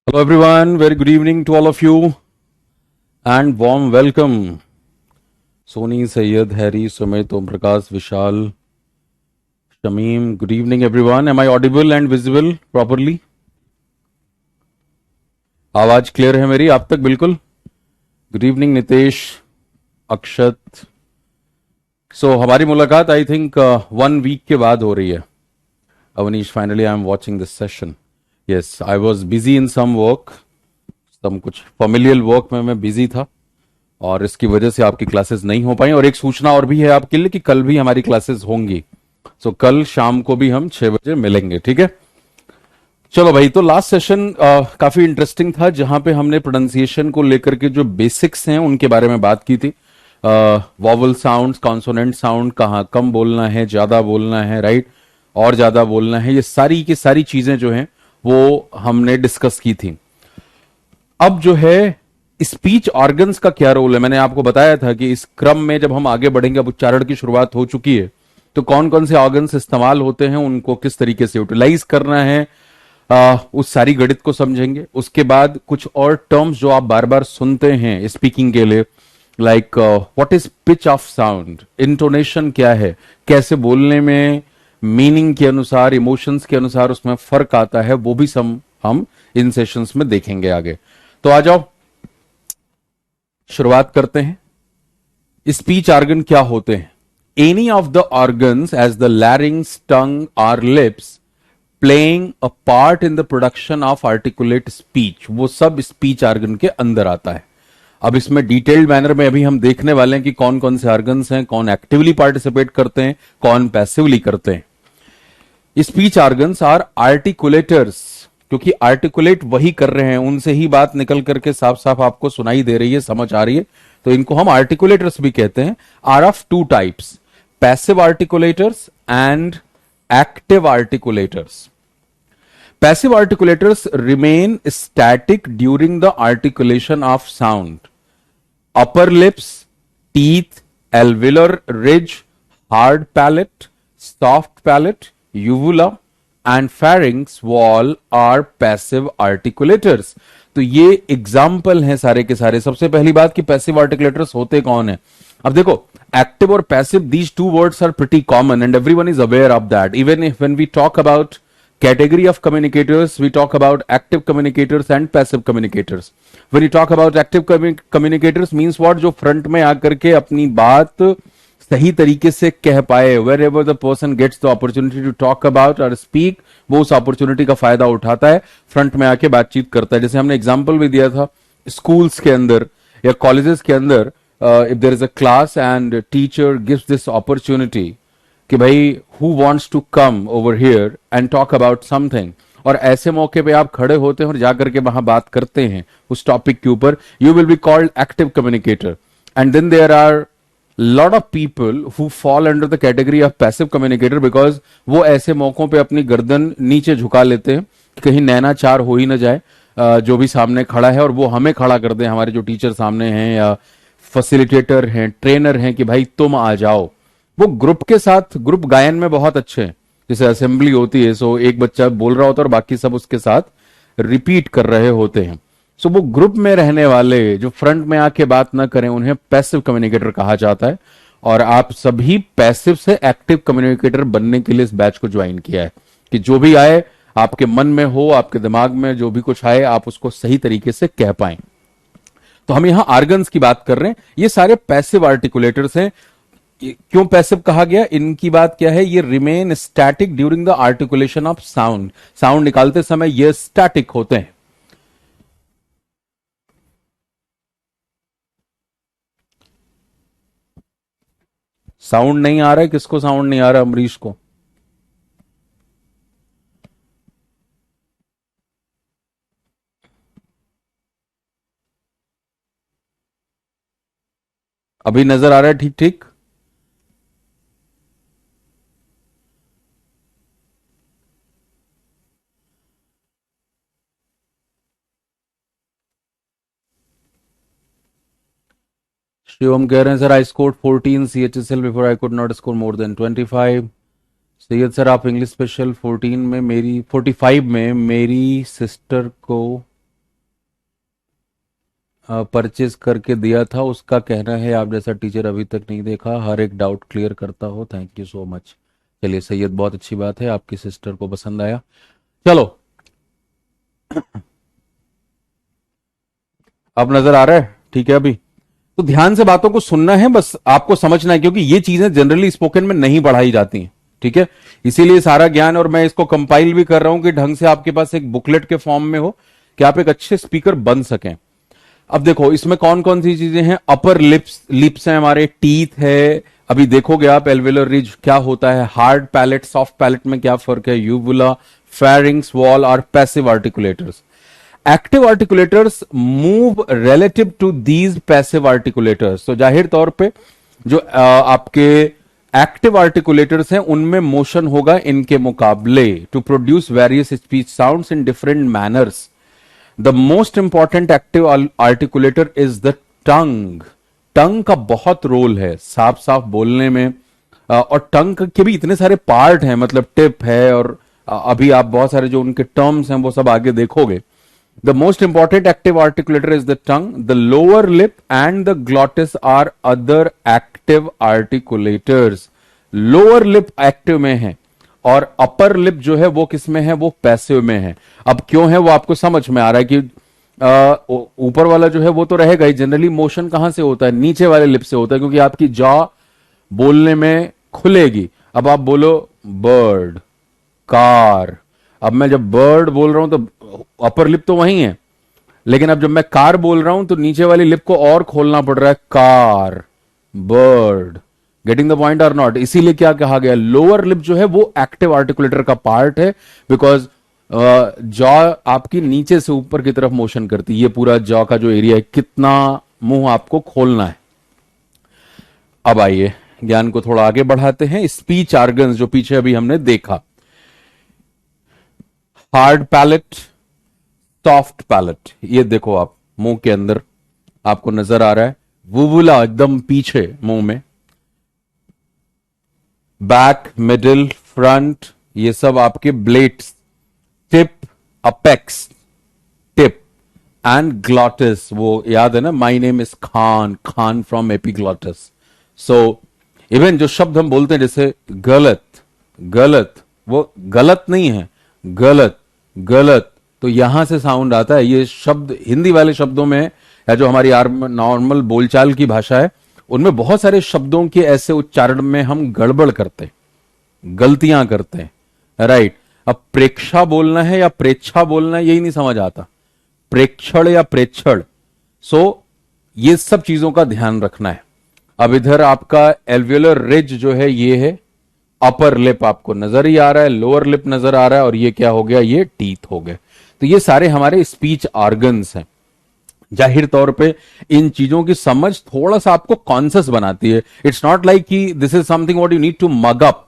Hello, everyone. Very good evening to all of you, and warm welcome. Soni, Sayed, Harry, Sumit, Om Prakash, Vishal, Shamim. Good evening, everyone. Am I audible and visible properly? आवाज clear है मेरी आप तक बिल्कुल? Good evening Nitesh, अक्षत. सो हमारी मुलाकात I think 1 week के बाद हो रही है. Avneesh, finally I am watching this session. Yes, I was busy in some work, some कुछ फैमिलियल वर्क में मैं बिजी था और इसकी वजह से आपकी क्लासेस नहीं हो पाई. और एक सूचना और भी है आपके लिए कि कल भी हमारी क्लासेस होंगी. सो कल शाम को भी हम 6 बजे मिलेंगे, ठीक है? चलो भाई, तो लास्ट सेशन काफी इंटरेस्टिंग था जहां पे हमने प्रोनाउंसिएशन को लेकर के जो बेसिक्स हैं उनके बारे में बात की थी. वॉवल साउंड्स, कॉन्सोनेंट साउंड, कहाँ कम बोलना है, ज्यादा बोलना है, राइट, और ज्यादा बोलना है, ये सारी की सारी चीजें जो हैं वो हमने डिस्कस की थी. अब जो है स्पीच ऑर्गन्स का क्या रोल है, मैंने आपको बताया था कि इस क्रम में जब हम आगे बढ़ेंगे, अब उच्चारण की शुरुआत हो चुकी है, तो कौन कौन से ऑर्गन्स इस्तेमाल होते हैं, उनको किस तरीके से यूटिलाइज करना है, उस सारी गणित को समझेंगे. उसके बाद कुछ और टर्म्स जो आप बार बार सुनते हैं स्पीकिंग के लिए, like what is pitch of sound, intonation क्या है, कैसे बोलने में मीनिंग के अनुसार, इमोशंस के अनुसार उसमें फर्क आता है, वो भी हम इन सेशंस में देखेंगे आगे. तो आ जाओ, शुरुआत करते हैं. स्पीच ऑर्गन क्या होते हैं? Any of the organs as the larynx, tongue और lips playing a part in the production of articulate speech, वो सब स्पीच ऑर्गन के अंदर आता है. अब इसमें डिटेल्ड मैनर में अभी हम देखने वाले हैं कि कौन कौन से ऑर्गन्स हैं, कौन एक्टिवली पार्टिसिपेट करते हैं, कौन पैसिवली करते हैं. स्पीच ऑर्गन्स आर आर्टिकुलेटर्स, क्योंकि आर्टिकुलेट वही कर रहे हैं, उनसे ही बात निकल करके साफ साफ आपको सुनाई दे रही है, समझ आ रही है, तो इनको हम आर्टिकुलेटर्स भी कहते हैं. Are of two types, passive articulators and active articulators. Passive articulators remain static during the articulation of sound. Upper lips, teeth, alveolar ridge, hard palate, soft palate, uvula and pharynx wall are passive articulators. तो ये example हैं सारे के सारे. सबसे पहली बात कि पैसिव आर्टिकुलेटर्स होते कौन है. अब देखो, एक्टिव और passive, these two words are pretty common and everyone is aware of that. Even if when we talk about category of communicators, we talk about active communicators and passive communicators. When you talk about active communicators means what, जो front में आकर के अपनी बात सही तरीके से कह पाए, wherever the person gets the opportunity to talk about or speak, वो उस opportunity का फायदा उठाता है, front में आके बातचीत करता है. जैसे हमने एग्जाम्पल भी दिया था स्कूल्स के अंदर या कॉलेजेस के अंदर, if there is a class and teacher gives this opportunity कि भाई who wants to come over here and talk about something, और ऐसे मौके पे आप खड़े होते हैं और जाकर के वहां बात करते हैं उस टॉपिक के ऊपर, you will be called active communicator. And then there are lot of people who fall under the category of passive communicator, because वो ऐसे मौकों पे अपनी गर्दन नीचे झुका लेते हैं कि कहीं नैनाचार हो ही ना जाए जो भी सामने खड़ा है, और वो हमें खड़ा कर दे, हमारे जो टीचर सामने हैं या फैसिलिटेटर हैं, ट्रेनर हैं, कि भाई तुम आ जाओ. वो ग्रुप के साथ, ग्रुप गायन में बहुत अच्छे हैं, जैसे असेंबली होती है, सो एक बच्चा बोल रहा होता है और बाकी सब उसके साथ रिपीट कर रहे होते हैं. सो वो ग्रुप में रहने वाले जो फ्रंट में आके बात ना करें, उन्हें पैसिव कम्युनिकेटर कहा जाता है. और आप सभी पैसिव से एक्टिव कम्युनिकेटर बनने के लिए इस बैच को ज्वाइन किया है, कि जो भी आए आपके मन में हो, आपके दिमाग में जो भी कुछ आए, आप उसको सही तरीके से कह पाए. तो हम यहां ऑर्गन्स की बात कर रहे हैं, ये सारे पैसिव आर्टिकुलेटर्स हैं. क्यों पैसिव कहा गया, इनकी बात क्या है, ये remain static during the articulation of sound. Sound निकालते समय ये स्टैटिक होते हैं. साउंड नहीं आ रहा है, किसको साउंड नहीं आ रहा? अमरीश को. अभी नजर आ रहा है ठीक ठीक? शिवम कह रहे हैं sir I score 14 CHSL before I could not score more than 25. Syed sir आप इंग्लिश स्पेशल 14 में, मेरी 45 में मेरी सिस्टर को परचेज करके दिया था, उसका कहना है आप जैसा टीचर अभी तक नहीं देखा, हर एक डाउट क्लियर करता हो। Thank you so much. चलिए सैयद, बहुत अच्छी बात है, आपकी सिस्टर को पसंद आया। चलो, अब नजर आ रहा है, ठीक है। अभी तो ध्यान से बातों को सुनना है, बस आपको समझना है, क्योंकि ये चीजें जनरली स्पोकन में नहीं पढ़ाई जाती हैं, ठीक है। इसीलिए सारा ज्ञान, और मैं इसको कंपाइल भी कर रहा हूं कि ढंग से आपके पास एक बुकलेट के फॉर्म में हो, कि आप एक अच्छे स्पीकर बन सकें। अब देखो इसमें कौन कौन सी चीजें हैं। अपर लिप्स, लिप्स है हमारे, टीथ है, अभी देखोगे आप एल्वेलर रिज क्या होता है, हार्ड पैलेट सॉफ्ट पैलेट में क्या फर्क है, यूवुला, फेरिंग्स वॉल और passive articulators. Active articulators move relative to these passive articulators. तो जाहिर तौर पे जो आपके एक्टिव आर्टिकुलेटर्स हैं उनमें मोशन होगा इनके मुकाबले, to produce various speech sounds in different manners. The most important active articulator is the tongue. Tongue का बहुत रोल है साफ साफ बोलने में, और टंग के भी इतने सारे पार्ट हैं, मतलब टिप है, और अभी आप बहुत सारे जो उनके टर्म्स हैं वो सब आगे देखोगे। The most important active articulator is the tongue. The lower lip and the glottis are other active articulators. Lower lip active में है और upper lip जो है वो किस में है, वो पैसिव में है। अब क्यों है वो आपको समझ में आ रहा है कि ऊपर वाला जो है वो तो रहेगा ही। जनरली मोशन कहां से होता है, नीचे वाले लिप से होता है, क्योंकि आपकी जॉ बोलने में खुलेगी। अब आप बोलो बर्ड, कार। अब मैं जब बर्ड बोल रहा हूं तो अपर लिप तो वही है, लेकिन अब जब मैं कार बोल रहा हूं तो नीचे वाली लिप को और खोलना पड़ रहा है, car, bird. Getting the point और नॉट? इसीलिए क्या कहा गया, लोअर लिप जो है वो एक्टिव आर्टिकुलेटर का पार्ट है, बिकॉज जॉ आपकी नीचे से ऊपर की तरफ मोशन करती है। ये पूरा जॉ का जो एरिया है, कितना मुंह आपको खोलना है। अब आइए ज्ञान को थोड़ा आगे बढ़ाते हैं। स्पीच ऑर्गन्स जो पीछे अभी हमने देखा, हार्ड पैलेट, सॉफ्ट पैलेट, ये देखो आप मुंह के अंदर आपको नजर आ रहा है, वुवुला एकदम पीछे मुंह में, बैक, मिडिल, फ्रंट, ये सब आपके blades, tip, apex, tip and glottis. वो याद है ना, my name is Khan, Khan from epiglottis. So even जो शब्द हम बोलते हैं जैसे गलत, गलत, वो गलत नहीं है, गलत, गलत, तो यहां से साउंड आता है। ये शब्द हिंदी वाले शब्दों में, या जो हमारी नॉर्मल बोलचाल की भाषा है, उनमें बहुत सारे शब्दों के ऐसे उच्चारण में हम गड़बड़ करते हैं, गलतियां करते हैं, राइट। अब प्रेक्षा बोलना है या प्रेच्छा बोलना है, यही नहीं समझ आता, प्रेक्षण या प्रेक्षण। सो ये सब चीजों का ध्यान रखना है। अब इधर आपका एल्वियोलर रिज जो है ये है, अपर लिप आपको नजर ही आ रहा है, लोअर लिप नजर आ रहा है, और ये क्या हो गया, ये टीथ हो गए। तो ये सारे हमारे स्पीच ऑर्गन्स हैं। जाहिर तौर पे इन चीजों की समझ थोड़ा सा आपको कॉन्शियस बनाती है। इट्स नॉट लाइक कि this is something what you need to mug up,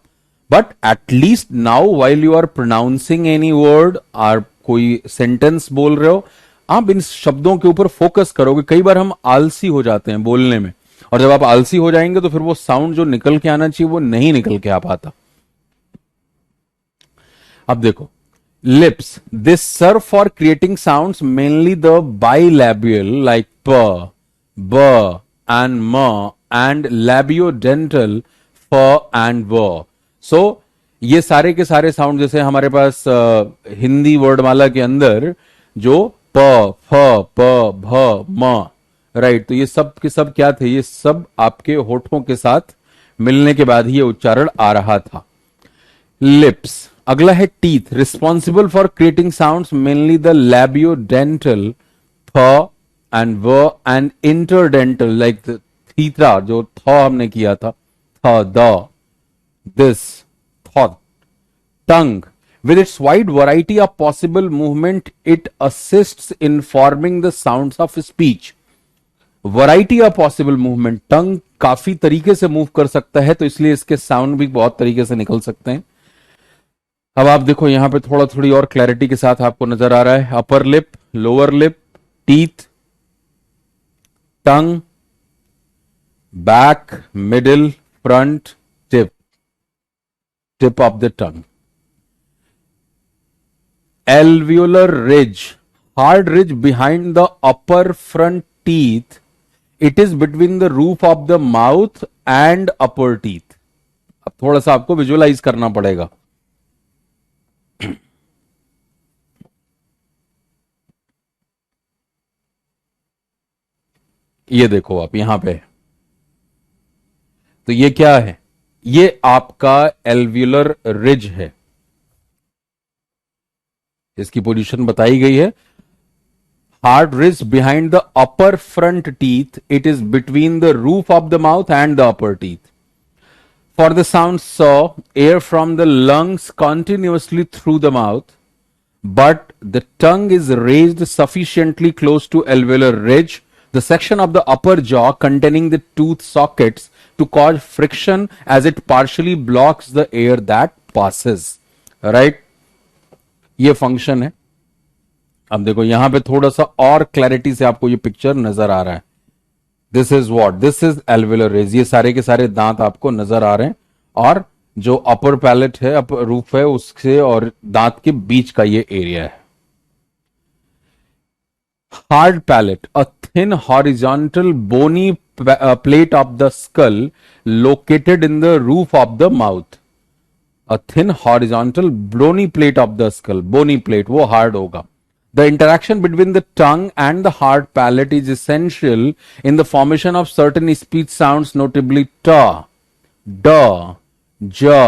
but at least now while you are pronouncing any word, और कोई सेंटेंस बोल रहे हो, आप इन शब्दों के ऊपर फोकस करोगे। कई बार हम आलसी हो जाते हैं बोलने में, और जब आप आलसी हो जाएंगे तो फिर वो साउंड जो निकल के आना चाहिए वो नहीं निकल के आ पाता। अब देखो, lips, this serve for creating sounds mainly the bilabial like प, ब एंड म, एंड लैबियोडेंटल फ एंड व। सो ये सारे के सारे साउंड, जैसे हमारे पास हिंदी वर्डमाला के अंदर जो प, फ, प, भ, म, राइट, तो ये सब के सब क्या थे, ये सब आपके होठों के साथ मिलने के बाद ही ये उच्चारण आ रहा था। लिप्स, अगला है teeth, responsible for creating sounds mainly the labiodental फ एंड व एंड इंटरडेंटल लाइक थीथरा, जो थ हमने किया था, थ, the, this, thought. Tongue, with its wide variety of possible movement, it assists in forming the sounds of speech. Variety of possible movement, tongue काफी तरीके से मूव कर सकता है, तो इसलिए इसके साउंड भी बहुत तरीके से निकल सकते हैं। अब आप देखो यहां पे थोड़ी और क्लैरिटी के साथ आपको नजर आ रहा है, upper lip, lower lip, teeth, tongue, back, middle, front, tip, tip of the tongue. Alveolar ridge, hard ridge behind the upper front teeth, it is between the roof of the mouth and upper teeth. अब थोड़ा सा आपको visualise करना पड़ेगा. ये देखो आप यहां पे, तो ये क्या है? ये आपका एल्व्यूलर रिज है. इसकी पोजीशन बताई गई है. Hard ridge behind the upper front teeth. It is between the roof of the mouth and the upper teeth. For the sound saw, air from the lungs continuously through the mouth, but the tongue is raised sufficiently close to alveolar ridge, the section of the upper jaw containing the tooth sockets, to cause friction as it partially blocks the air that passes. Right? ये function है. अब देखो यहां पे थोड़ा सा और clarity से आपको ये पिक्चर नजर आ रहा है. This is what, this is alveolar ridge. ये सारे के सारे दांत आपको नजर आ रहे हैं, और जो अपर पैलेट है, अपर रूफ है, उससे और दांत के बीच का ये एरिया है. Hard palate, a thin horizontal bony plate of the skull located in the roof of the mouth. A thin horizontal bony plate of the skull, bony plate वो हार्ड होगा. The interaction between the tongue and the hard palate is essential in the formation of certain speech sounds, notably ta, da, ja.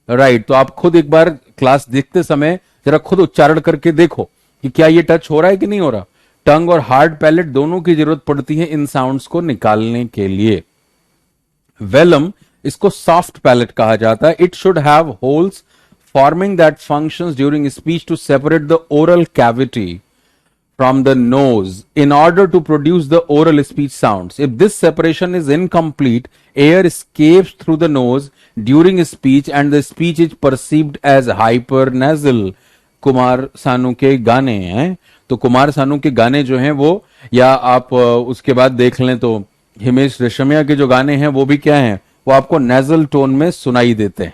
Right. तो आप खुद एक बार class देखते समय जरा खुद उच्चारण करके देखो कि क्या ये टच हो रहा है कि नहीं हो रहा. टंग और हार्ड पैलेट दोनों की जरूरत पड़ती है इन साउंड्स को निकालने के लिए. वेलम, इसको सॉफ्ट पैलेट कहा जाता है. It should have holes forming that functions during speech to separate the oral cavity from the nose in order to produce the oral speech sounds. If this separation is incomplete, air escapes through the nose during speech and the speech is perceived as hypernasal. Kumar Sanu के गाने हैं, तो कुमार सानू के गाने जो हैं वो, या आप उसके बाद देख लें तो हिमेश रेशमिया के जो गाने हैं वो भी क्या हैं, वो आपको नेजल टोन में सुनाई देते हैं.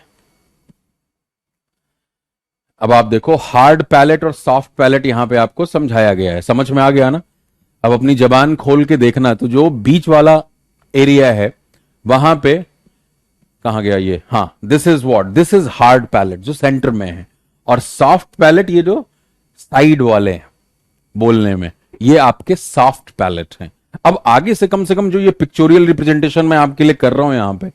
अब आप देखो हार्ड पैलेट और सॉफ्ट पैलेट यहां पे आपको समझाया गया है. समझ में आ गया ना? अब अपनी जबान खोल के देखना, तो जो बीच वाला एरिया है वहां पे कहां गया ये, हाँ, this is what, this is hard palate जो सेंटर में है, और सॉफ्ट पैलेट ये जो साइड वाले हैं बोलने में, ये आपके सॉफ्ट पैलेट हैं. अब आगे से कम जो ये पिक्चोरियल रिप्रेजेंटेशन मैं आपके लिए कर रहा हूं यहां पे,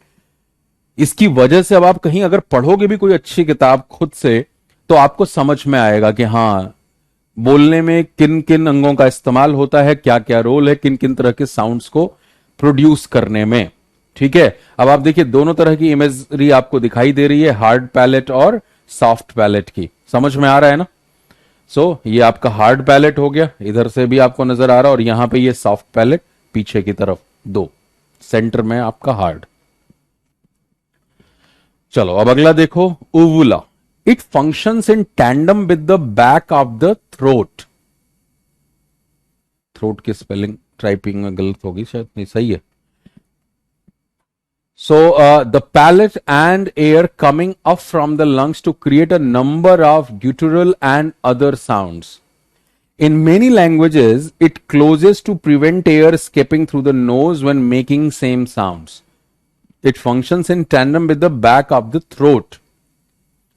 इसकी वजह से अब आप कहीं अगर पढ़ोगे भी कोई अच्छी किताब खुद से, तो आपको समझ में आएगा कि हां, बोलने में किन किन अंगों का इस्तेमाल होता है, क्या क्या रोल है किन किन तरह के साउंड्स को प्रोड्यूस करने में. ठीक है. अब आप देखिए दोनों तरह की इमेजरी आपको दिखाई दे रही है, हार्ड पैलेट और सॉफ्ट पैलेट की. समझ में आ रहा है ना? सो ये आपका हार्ड पैलेट हो गया, इधर से भी आपको नजर आ रहा है, और यहां पे ये सॉफ्ट पैलेट पीछे की तरफ दो, सेंटर में आपका हार्ड. चलो अब अगला देखो, उवुला. It functions in tandem with the back of the throat. Throat की स्पेलिंग टाइपिंग में गलत होगी शायद, नहीं सही है. So the palate and air coming up from the lungs to create a number of guttural and other sounds. In many languages, it closes to prevent air escaping through the nose when making same sounds. It functions in tandem with the back of the throat.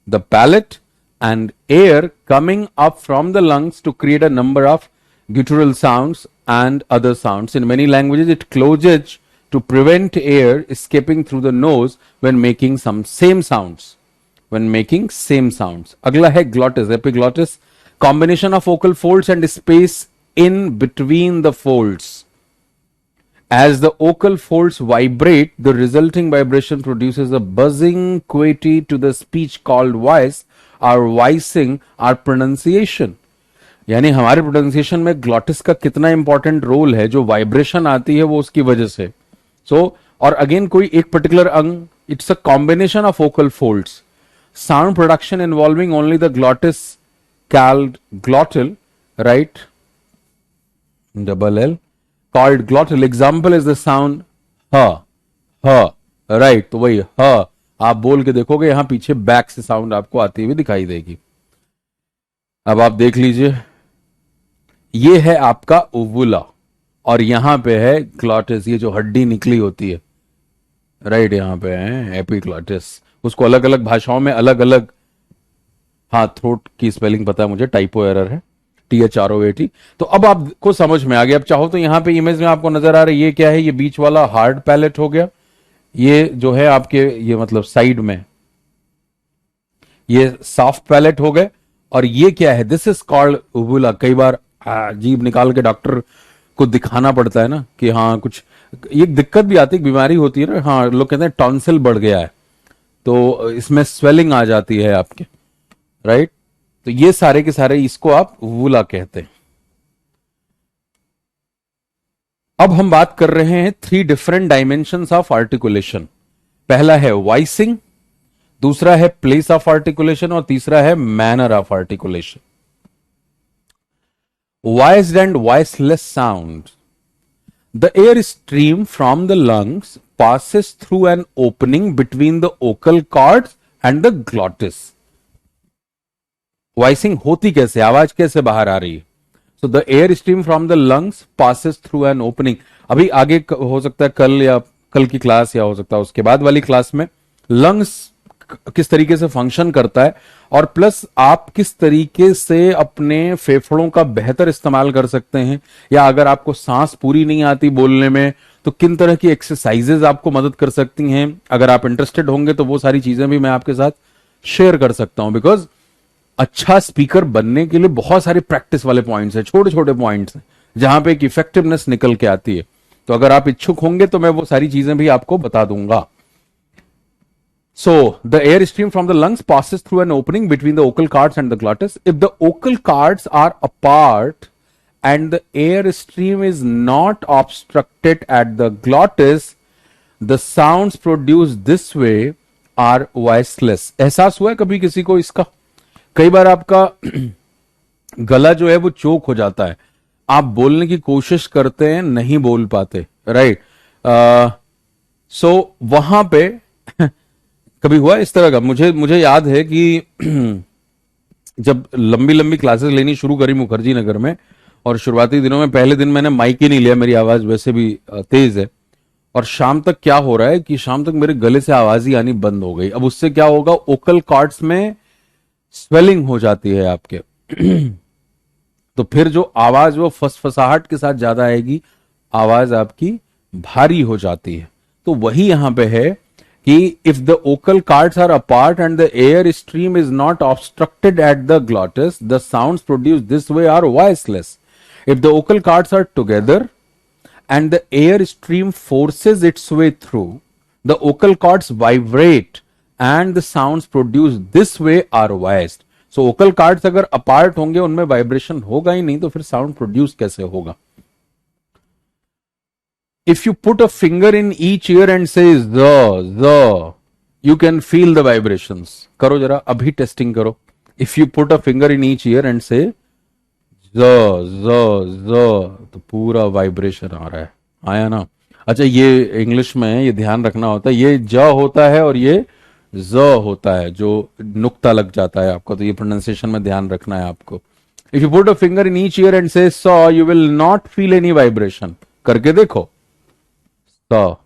The palate and air coming up from the lungs to create a number of guttural sounds and other sounds. In many languages, it closes to prevent air escaping through the nose when making some same sounds. When making same sounds. अगला है glottis, epiglottis, combination of vocal folds and space in between the folds. As the vocal folds vibrate, the resulting vibration produces a buzzing quality to the speech called voice or voicing or pronunciation. यानी हमारे pronunciation में glottis का कितना important role है, जो vibration आती है वो उसकी वजह से. और अगेन कोई एक पर्टिकुलर अंग, it's a combination of vocal folds. Sound production involving only the glottis called glottal, right? Double L. Called glottal. Example is the sound ह, right? तो वही ह आप बोल के देखोगे, यहां पीछे बैक से साउंड आपको आती हुई दिखाई देगी. अब आप देख लीजिए, ये है आपका ओवुला, और यहां पे है ग्लॉटिस, ये जो हड्डी निकली होती है, राइट, यहां पे है एपिग्लॉटिस। उसको अलग अलग भाषाओं में अलग अलग, हाँ थ्रोट की स्पेलिंग पता है मुझे, टाइपो एरर है, THROAT। तो अब आपको समझ में आ गया। अब चाहो तो यहां पे इमेज में आपको नजर आ रहा है, ये क्या है, ये बीच वाला हार्ड पैलेट हो गया, ये जो है आपके ये मतलब साइड में ये सॉफ्ट पैलेट हो गए, और ये क्या है, दिस इज कॉल्ड उबुला। कई बार जीभ निकाल के डॉक्टर को दिखाना पड़ता है ना कि हाँ कुछ ये दिक्कत भी आती है, बीमारी होती है ना, हाँ लोग कहते हैं टॉन्सिल बढ़ गया है, तो इसमें स्वेलिंग आ जाती है आपके, राइट। तो ये सारे के सारे इसको आप वुला कहते हैं। अब हम बात कर रहे हैं 3 डिफरेंट डायमेंशंस ऑफ आर्टिकुलेशन। पहला है वॉइसिंग, दूसरा है प्लेस ऑफ आर्टिकुलेशन, और तीसरा है manner of articulation. Voiced and voiceless sound. The air stream from the lungs passes through an opening between the vocal cords and the glottis. Voicing होती कैसे, आवाज कैसे बाहर आ रही है? So the air stream from the lungs passes through an opening. अभी आगे हो सकता है कल या कल की क्लास, या हो सकता है उसके बाद वाली क्लास में लंग्स किस तरीके से फंक्शन करता है, और प्लस आप किस तरीके से अपने फेफड़ों का बेहतर इस्तेमाल कर सकते हैं, या अगर आपको सांस पूरी नहीं आती बोलने में तो किन तरह की एक्सरसाइजेज आपको मदद कर सकती हैं। अगर आप इंटरेस्टेड होंगे तो वो सारी चीजें भी मैं आपके साथ शेयर कर सकता हूं, बिकॉज अच्छा स्पीकर बनने के लिए बहुत सारे प्रैक्टिस वाले पॉइंट्स हैं, छोटे छोटे पॉइंट्स हैं जहां पे एक इफेक्टिवनेस निकल के आती है। तो अगर आप इच्छुक होंगे तो मैं वो सारी चीजें भी आपको बता दूंगा। So, the air stream from the lungs passes through an opening between the vocal cords and the glottis. If the vocal cords are apart and the air stream is not obstructed at the glottis, the sounds produced this way are voiceless. एहसास हुआ है कभी किसी को इसका? कई बार आपका गला जो है वो चोक हो जाता है, आप बोलने की कोशिश करते हैं, नहीं बोल पाते, राइट। सो वहां पे कभी हुआ इस तरह का? मुझे याद है कि जब लंबी लंबी क्लासेस लेनी शुरू करी मुखर्जी नगर में, और शुरुआती दिनों में पहले दिन मैंने माइक ही नहीं लिया, मेरी आवाज वैसे भी तेज है, और शाम तक क्या हो रहा है कि शाम तक मेरे गले से आवाज ही आनी बंद हो गई। अब उससे क्या होगा, ओकल कॉर्ड्स में स्वेलिंग हो जाती है आपके तो फिर जो आवाज वो फसफसाहट के साथ ज्यादा आएगी, आवाज आपकी भारी हो जाती है। तो वही यहां पे है कि if the vocal cords are apart and the air stream is not obstructed at the glottis, the sounds produced this way are voiceless. If the vocal cords are together and the air stream forces its way through, the vocal cords vibrate and the sounds produced this way are voiced. So vocal cords अगर apart होंगे, उनमें vibration होगा ही नहीं, तो फिर sound produce कैसे होगा? If you put a finger in each ear and say the, you can feel the vibrations. करो जरा, अभी टेस्टिंग करो। If you put a finger in each ear and say तो पूरा वाइब्रेशन आ रहा है, आया ना? अच्छा, ये इंग्लिश में ये ध्यान रखना होता है, ये ज होता है और ये ज होता है, जो नुक्ता लग जाता है आपका, तो ये प्रोनाउंसिएशन में ध्यान रखना है आपको। If you put a finger in each ear and say saw, you will not feel any vibration. करके देखो, स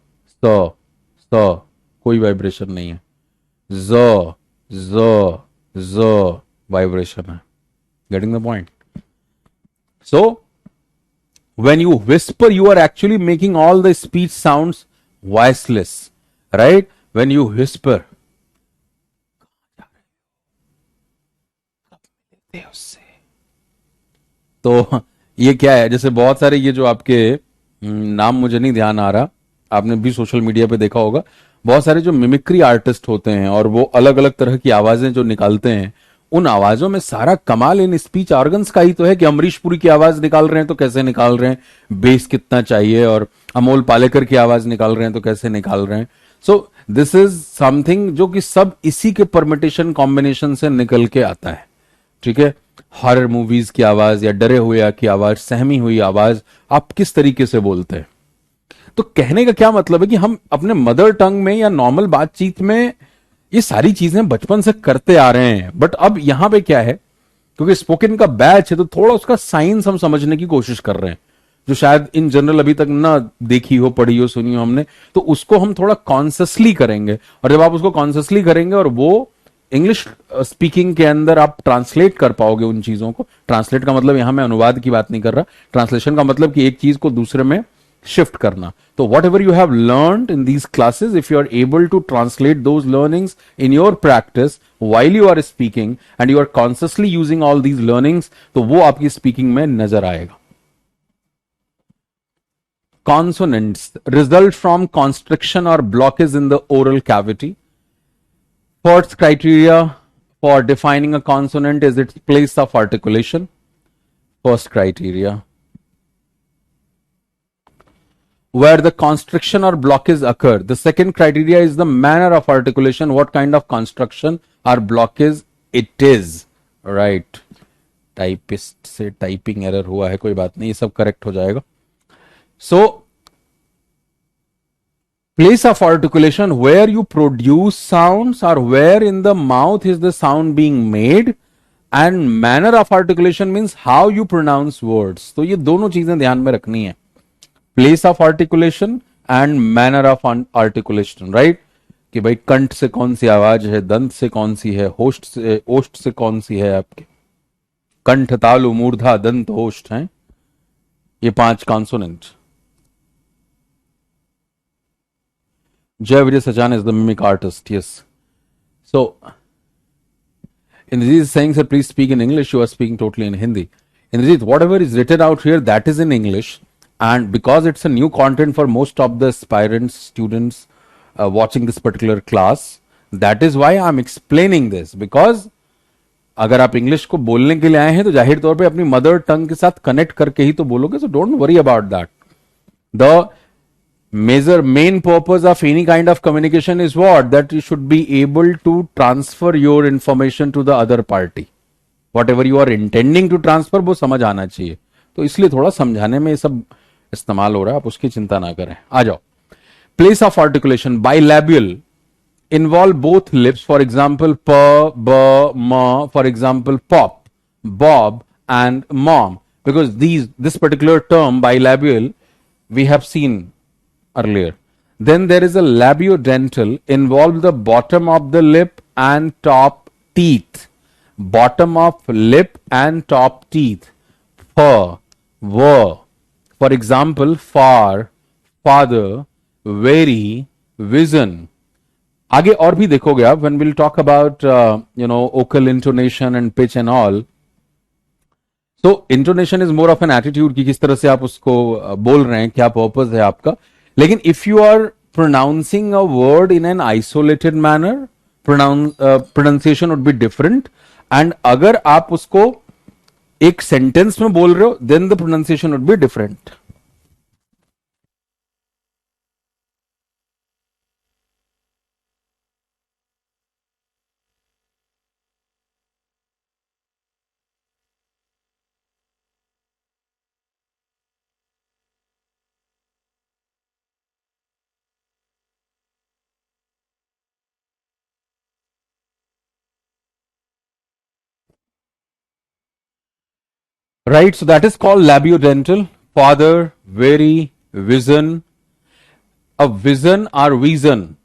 कोई वाइब्रेशन नहीं है, ज वाइब्रेशन है। Getting the point? So when you whisper, you are actually making all the speech sounds voiceless, right? When you whisper, तो ये क्या है, जैसे बहुत सारे ये जो आपके नाम मुझे नहीं ध्यान आ रहा, आपने भी सोशल मीडिया पे देखा होगा, बहुत सारे जो मिमिक्री आर्टिस्ट होते हैं और वो अलग अलग तरह की आवाजें जो निकालते हैं, उन आवाजों में सारा कमाल इन स्पीच ऑर्गन्स का ही तो है कि अमरीश पुरी की आवाज निकाल रहे हैं तो कैसे निकाल रहे हैं, बेस कितना चाहिए, और अमोल पालेकर की आवाज निकाल रहे हैं तो कैसे निकाल रहे हैं। सो दिस इज समथिंग जो कि सब इसी के परमिटेशन कॉम्बिनेशन से निकल के आता है, ठीक है। हॉरर मूवीज की आवाज या डरे हुए की आवाज, सहमी हुई आवाज, आप किस तरीके से बोलते हैं। तो कहने का क्या मतलब है कि हम अपने मदर टंग में या नॉर्मल बातचीत में ये सारी चीजें बचपन से करते आ रहे हैं, बट अब यहां पे क्या है, क्योंकि स्पोकन का बैच है तो थोड़ा उसका साइंस हम समझने की कोशिश कर रहे हैं। जो शायद इन जनरल अभी तक ना देखी हो, पढ़ी हो, सुनी हो हमने, तो उसको हम थोड़ा कॉन्सियसली करेंगे। और जब आप उसको कॉन्सियसली करेंगे और वो इंग्लिश स्पीकिंग के अंदर आप ट्रांसलेट कर पाओगे उन चीजों को। ट्रांसलेट का मतलब यहां मैं अनुवाद की बात नहीं कर रहा, ट्रांसलेशन का मतलब कि एक चीज को दूसरे में शिफ्ट करना। तो whatever you have learned in these classes, if you are able to translate those learnings in your practice while you are speaking and you are consciously using all these learnings, तो वो आपकी speaking में नजर आएगा। Consonants result from constriction or blockage in the oral cavity. First criteria for defining a consonant is its place of articulation. First criteria. Where the constriction or blockage occur. The second criteria is the manner of articulation, what kind of construction or blockage it is. Right. Typist से typing error हुआ है, कोई बात नहीं, ये सब correct हो जाएगा। सो place of articulation, where you produce sounds or where in the mouth is the sound being made, and manner of articulation means how you pronounce words. तो ये दोनों चीजें ध्यान में रखनी है, place of articulation and manner of articulation, right? कि भाई कंठ से कौन सी आवाज है, दंत से कौन सी है, होष्ठ से, ओष्ठ से कौन सी है, आपके कंठ, तालु, मूर्धा, दंत, होष्ठ हैं ये 5 consonant. Jay Vijay Sachan is the mimic artist, yes. So, Indrajit is saying, sir, please speak in English. You are speaking totally in Hindi. Indrajit, whatever is written out here, that is in English. And because it's a new content for most of the aspirants, students watching this particular class, that is why I'm explaining this. Because अगर आप English को बोलने के लिए आए हैं तो जाहिर तौर पे अपनी मदर टंग के साथ कनेक्ट करके ही तो बोलोगे, so don't worry about that. The main purpose of any kind of communication is what? That you should be able to transfer your information to the other party. Whatever you are intending to transfer, वो समझ आना चाहिए, तो इसलिए थोड़ा समझाने में ये सब इस्तेमाल हो रहा है, आप उसकी चिंता ना करें। आ जाओ। Place of articulation, bilabial, involve both lips. For example, p, b, m. For example, pop, bob, and mom. Because this particular term bilabial we have seen earlier. Then there is a labiodental, involve the bottom of the lip and top teeth. Bottom of lip and top teeth. F, v. For example, far, father, very, vision. आगे और भी देखोगे आप, when we'll talk about vocal intonation and pitch and all. So intonation is more of an attitude कि किस तरह से आप उसको बोल रहे हैं, क्या पर्पस है आपका। लेकिन if you are pronouncing a word in an isolated manner, pronunciation would be different. And अगर आप उसको एक सेंटेंस में बोल रहे हो, then the pronunciation would be different. Right, so that is called labiodental. Father, very, vision. A vision or vision.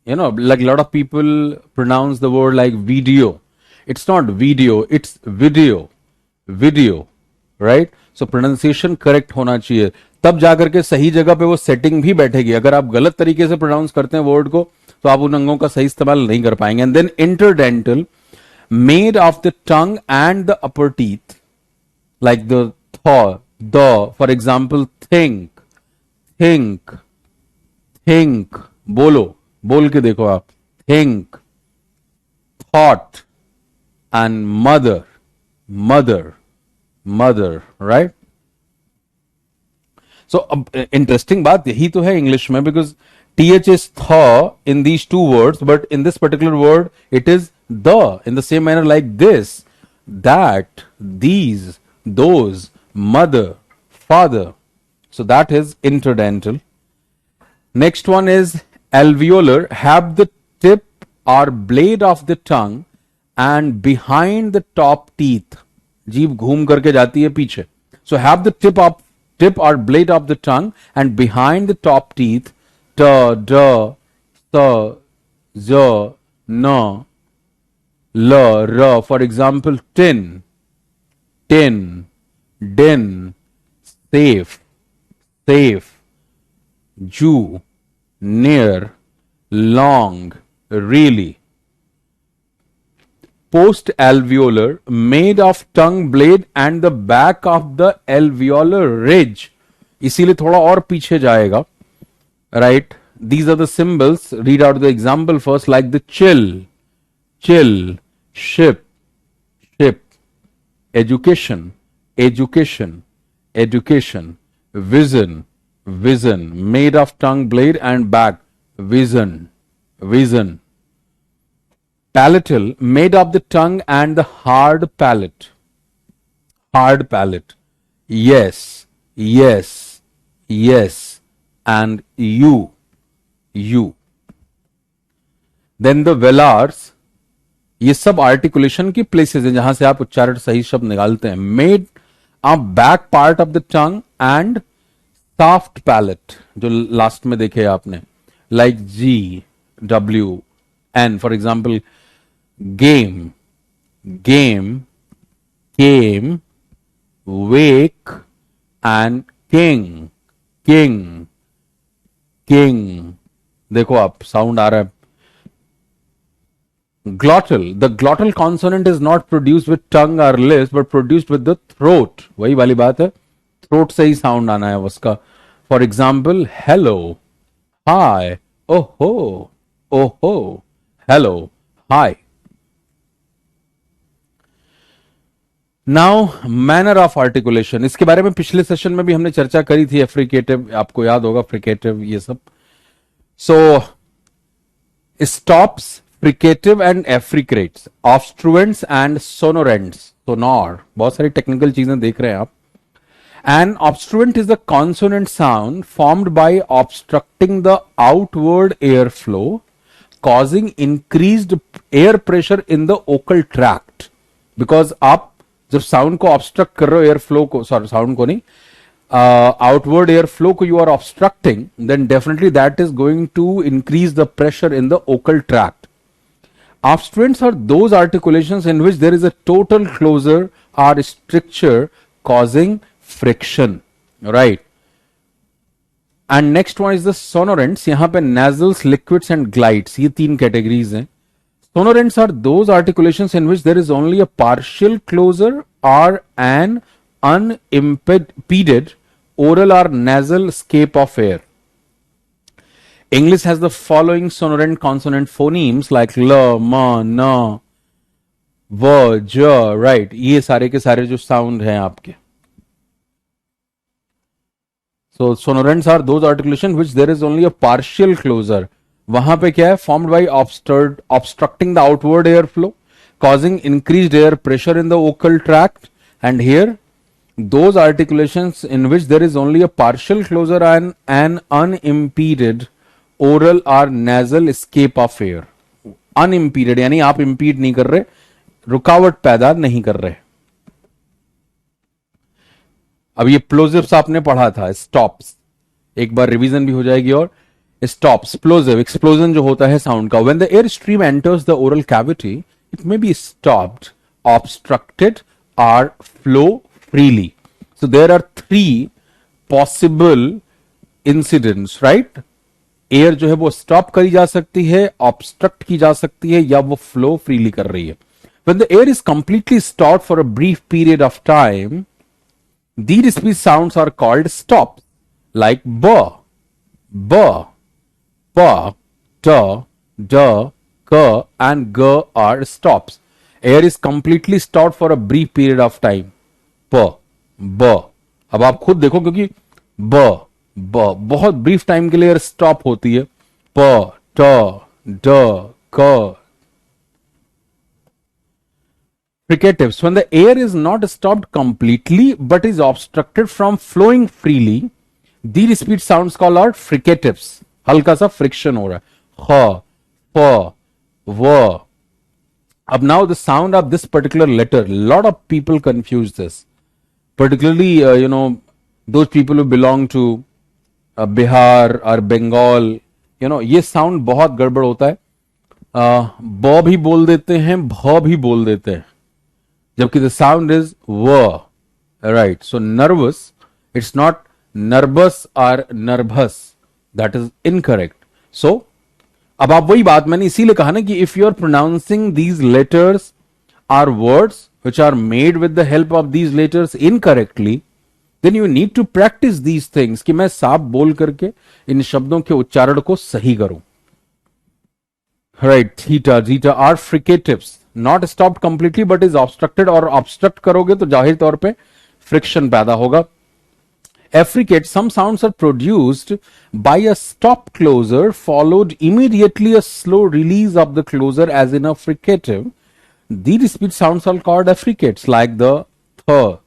Like a lot of people pronounce the word like video. It's not video, it's video. Video. Right? So pronunciation correct होना चाहिए, तब जाकर के सही जगह पे वो setting भी बैठेगी। अगर आप गलत तरीके से प्रोनाउंस करते हैं वर्ड को, तो आप उन अंगों का सही इस्तेमाल नहीं कर पाएंगे। And then interdental, made of the tongue and the upper teeth, like the, for example, think, बोल के देखो आप, think, thought, and mother, right? So interesting बात यही तो है इंग्लिश में, because th is th in these two words, but in this particular word it is the, in the same manner like this, that, these, those, mother, father. So that is interdental. Next one is alveolar, have the tip or blade of the tongue and behind the top teeth. जीभ घूम करके जाती है पीछे. So have the tip of tip or blade of the tongue, and behind the top teeth, t, d, th, z, n, l, r. For example, tin, tin, din, safe, safe, Jew, near, long, really. Post alveolar, made of tongue blade and the back of the alveolar ridge. इसीलिए थोड़ा और पीछे जाएगा. Right? These are the symbols. Read out the example first, like the chill, chill, ship, ship, education, education, education, vision, vision, made of tongue blade and back, vision, vision. Palatal, made of the tongue and the hard palate, hard palate. Yes, yes, yes, and you, you. Then the velars, ये सब articulation की places हैं जहां से आप उच्चारण सही शब्द निकालते हैं. Made a back part of the tongue and soft palate, जो लास्ट में देखे आपने, like G, W, N. For example, game, game, came, wake, and king, king, king. देखो आप, साउंड आ रहा है. Glottal, the glottal consonant is not produced with tongue or lips but produced with the throat. वही वाली बात है, throat से ही sound आना है उसका. For example, hello, hi, oh ho, hello, hi. Now manner of articulation, इसके बारे में पिछले सेशन में भी हमने चर्चा करी थी. एफ्रिकेटिव, आपको याद होगा, फ्रिकेटिव, ये सब. So stops, fricative and affricates, obstruents and sonorants, सोनोर, बहुत सारी टेक्निकल चीजें देख रहे हैं आप. An obstruent is the consonant sound formed by obstructing the outward air flow, causing increased air pressure in the vocal tract. Because आप जब साउंड को ऑब्स्ट्रक्ट कर रहे हो, एयर फ्लो को, सॉरी साउंड को नहीं, आउटवर्ड एयर फ्लो को you are obstructing, then definitely that is going to increase the pressure in the vocal tract. Obstruents are those articulations in which there is a total closure or stricture causing friction, right? And next one is the sonorants. यहां पे nasals, liquids and glides, ये तीन categories हैं. Sonorants are those articulations in which there is only a partial closure or an unimpeded oral or nasal escape of air. English has the following sonorant consonant phonemes like l, m, n, v, j, right? ये सारे के सारे जो sound हैं आपके. So sonorants are those articulations which there is only a partial closure. वहां पे क्या है, formed by obstructing the outward airflow, causing increased air pressure in the vocal tract. And here, those articulations in which there is only a partial closure and an unimpeded oral or nasal escape of air. Unimpeded यानी आप impede नहीं कर रहे, रुकावट पैदा नहीं कर रहे. अब ये प्लोजिव्स आपने पढ़ा था, स्टॉप्स, एक बार रिवीजन भी हो जाएगी. और स्टॉप्स, प्लोजिव, एक्सप्लोजन जो होता है साउंड का. When the air stream enters the oral cavity, it may be stopped, obstructed और flow freely. So there are 3 possible incidents, right? Air जो है वो स्टॉप करी जा सकती है, ऑब्स्ट्रक्ट की जा सकती है, या वो फ्लो फ्रीली कर रही है. When the air is completely stopped for a brief period of time, these speech sounds are called stops, like b, b, p, t, d, k, and g are stops. Air is completely stopped for a brief period of time. p, b. अब आप खुद देखो, क्योंकि b, b बहुत brief time के लिए air stop होती है. p, t, d, k. Fricatives. When the air is not stopped completely but is obstructed from flowing freely, these speech sounds called out fricatives. हल्का सा friction हो रहा है. ख, प, व. अब now the sound of this particular letter, lot of people confuse this. Particularly, those people who belong to Bihar और बंगाल, ये साउंड बहुत गड़बड़ होता है. ब भी बोल देते हैं, भ भी बोल देते हैं, जबकि द साउंड इज व, right. So nervous, it's not nervous और nervous, that is incorrect. So अब आप वही बात मैंने इसीलिए कहा ना कि if you are pronouncing these letters or words which are made with the help of these letters incorrectly, then you need to practice these things कि मैं साफ बोल करके इन शब्दों के उच्चारण को सही करूं. Right. Theta zeta are fricatives, not stopped completely but is obstructed, और ऑब्स्ट्रक्ट करोगे तो जाहिर तौर पे फ्रिक्शन पैदा होगा. Affricate, some sounds are produced by a stop closer followed immediately a slow release of the closer as in a fricative. These speech sounds are called affricates, like the th,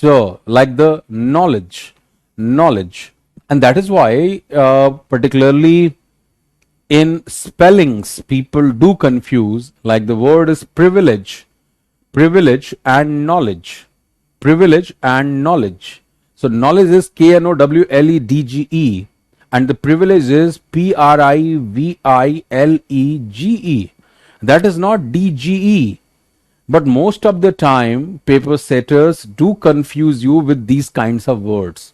j, like the knowledge. And that is why particularly in spellings people do confuse, like the word is privilege and knowledge, privilege and knowledge. So knowledge is knowledge, and the privilege is privilege. That is not dge. But most of the time, paper setters do confuse you with these kinds of words,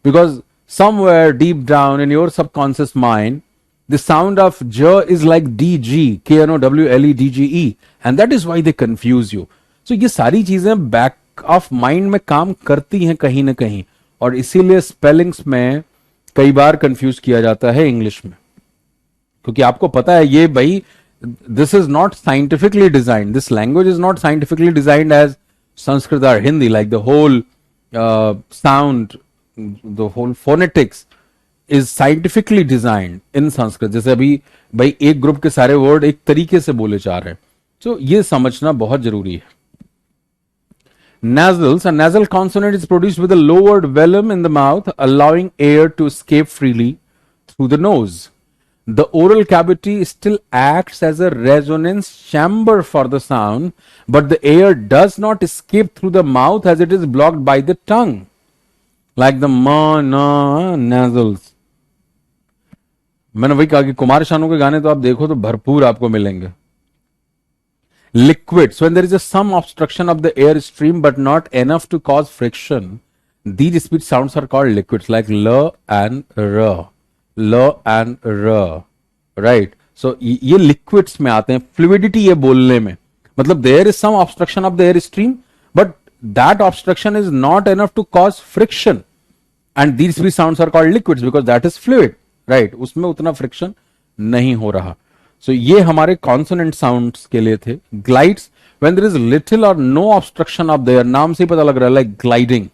because somewhere deep down in your subconscious mind, the sound of j is like dg, knowledge, and that is why they confuse you. So ये सारी चीजें back of mind में काम करती हैं कहीं ना कहीं, और इसीलिए स्पेलिंग्स में कई बार कंफ्यूज किया जाता है इंग्लिश में, क्योंकि आपको पता है ये भाई, this is not scientifically designed, this language is not scientifically designed as Sanskrit और Hindi, like the whole sound, the whole phonetics is scientifically designed in Sanskrit. जैसे अभी भाई एक ग्रुप के सारे वर्ड एक तरीके से बोले जा रहे हैं, तो ये समझना बहुत जरूरी है. Nasals, a nasal consonant is produced with a lowered velum in the mouth, allowing air to escape freely through the nose. The oral cavity still acts as a resonance chamber for the sound, but the air does not escape through the mouth as it is blocked by the tongue, like the ma, na, nasals. मैंने वही कहा कि कुमार शानू के गाने तो आप देखो तो भरपूर आपको मिलेंगे. Liquids, when there is some obstruction of the air stream but not enough to cause friction, these speech sounds are called liquids, like l and r, right? So ये liquids में आते हैं. Fluidity ये बोलने में, मतलब there is some obstruction of the air stream but that obstruction is not enough to cause friction, and these speech sounds are called liquids because that is fluid, right? उसमें उतना friction नहीं हो रहा. So ये हमारे consonant sounds के लिए थे. Glides, when there is little or no obstruction of the air, नाम से ही पता लग रहा है, like gliding,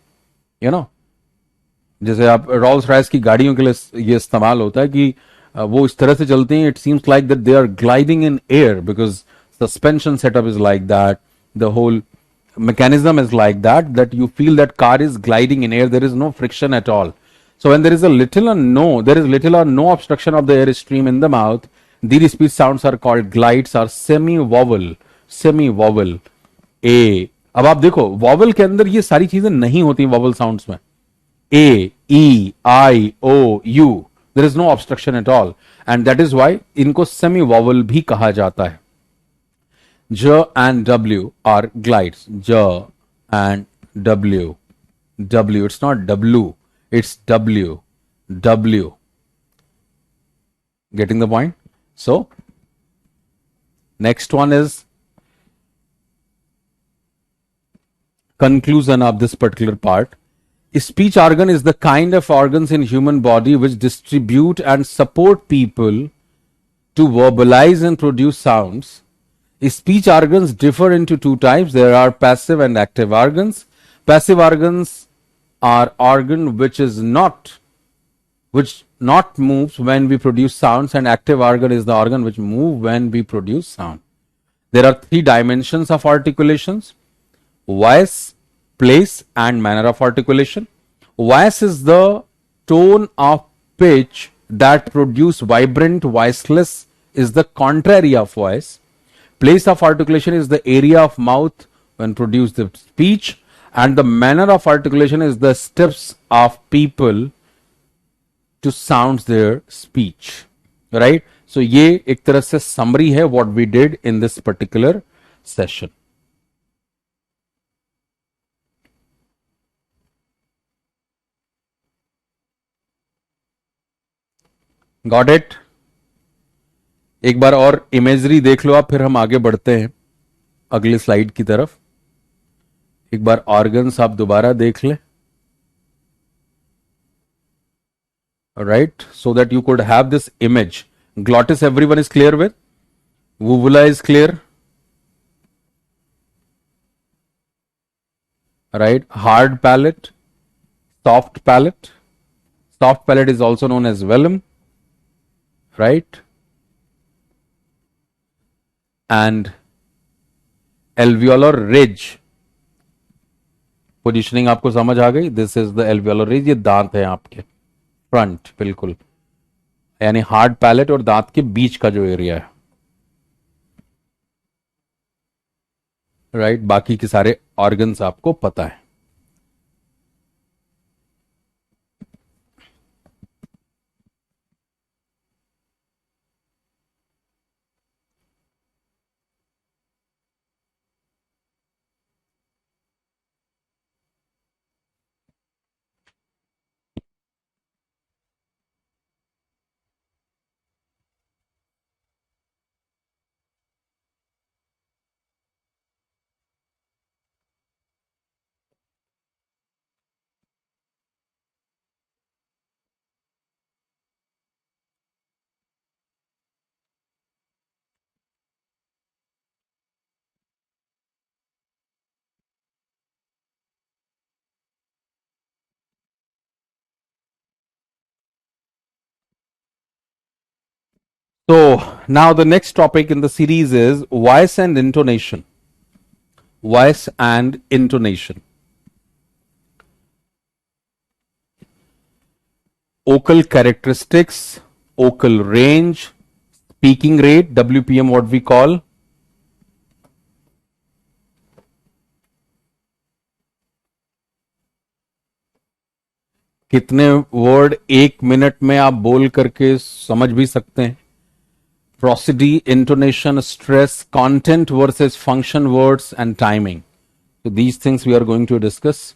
जैसे आप रोल्स रॉयस की गाड़ियों के लिए ये इस्तेमाल होता है कि वो इस तरह से चलती हैं, it seems like that they are gliding in air because suspension setup is like that, the whole mechanism is like that you feel that car is gliding in air, there is no friction at all. So when there is little or no obstruction of the air stream in the mouth, these speech sounds are called glides or semi-vowel. A. अब आप देखो vowel के अंदर ये सारी चीजें नहीं होती वॉवल साउंड्स में. A, E, I, O, U, there is no obstruction at all, and that is why इनको semi-vowel भी कहा जाता है. J and W are glides. J and W. W. It's not W. It's W. W. Getting the point? So, next one is conclusion of this particular part. A speech organ is the kind of organs in human body which distribute and support people to verbalize and produce sounds. Speech organs differ into two types. There are passive and active organs. Passive organs are organ which not moves when we produce sounds, and active organ is the organ which move when we produce sound. There are three dimensions of articulations: voice, place, and manner of articulation. Voice is the tone of pitch that produce vibrant. Voiceless is the contrary of voice. Place of articulation is the area of mouth when produce the speech, and the manner of articulation is the steps of people to sound their speech, right? So ये एक तरह से summary है what we did in this particular session. Got it? एक बार और imagery देख लो आप, फिर हम आगे बढ़ते हैं अगले स्लाइड की तरफ. एक बार ऑर्गन्स आप दोबारा देख लें. Right, so that you could have this image. Glottis everyone is clear with. Uvula is clear. Right, hard palate, soft palate. Soft palate is also known as velum. Right, and alveolar ridge. Positioning आपको समझ आ गई. This is the alveolar ridge. ये दांत है आपके front, बिल्कुल, यानी hard palate और दांत के बीच का जो एरिया है. राइट, बाकी के सारे ऑर्गन्स आपको पता है. So now the next topic in the series is voice and intonation. Voice and intonation. Vocal characteristics, vocal range, speaking rate, WPM what we call. कितने वर्ड एक मिनट में आप बोल करके समझ भी सकते हैं. Prosody, intonation, stress, content versus function words, and timing. So these things we are going to discuss.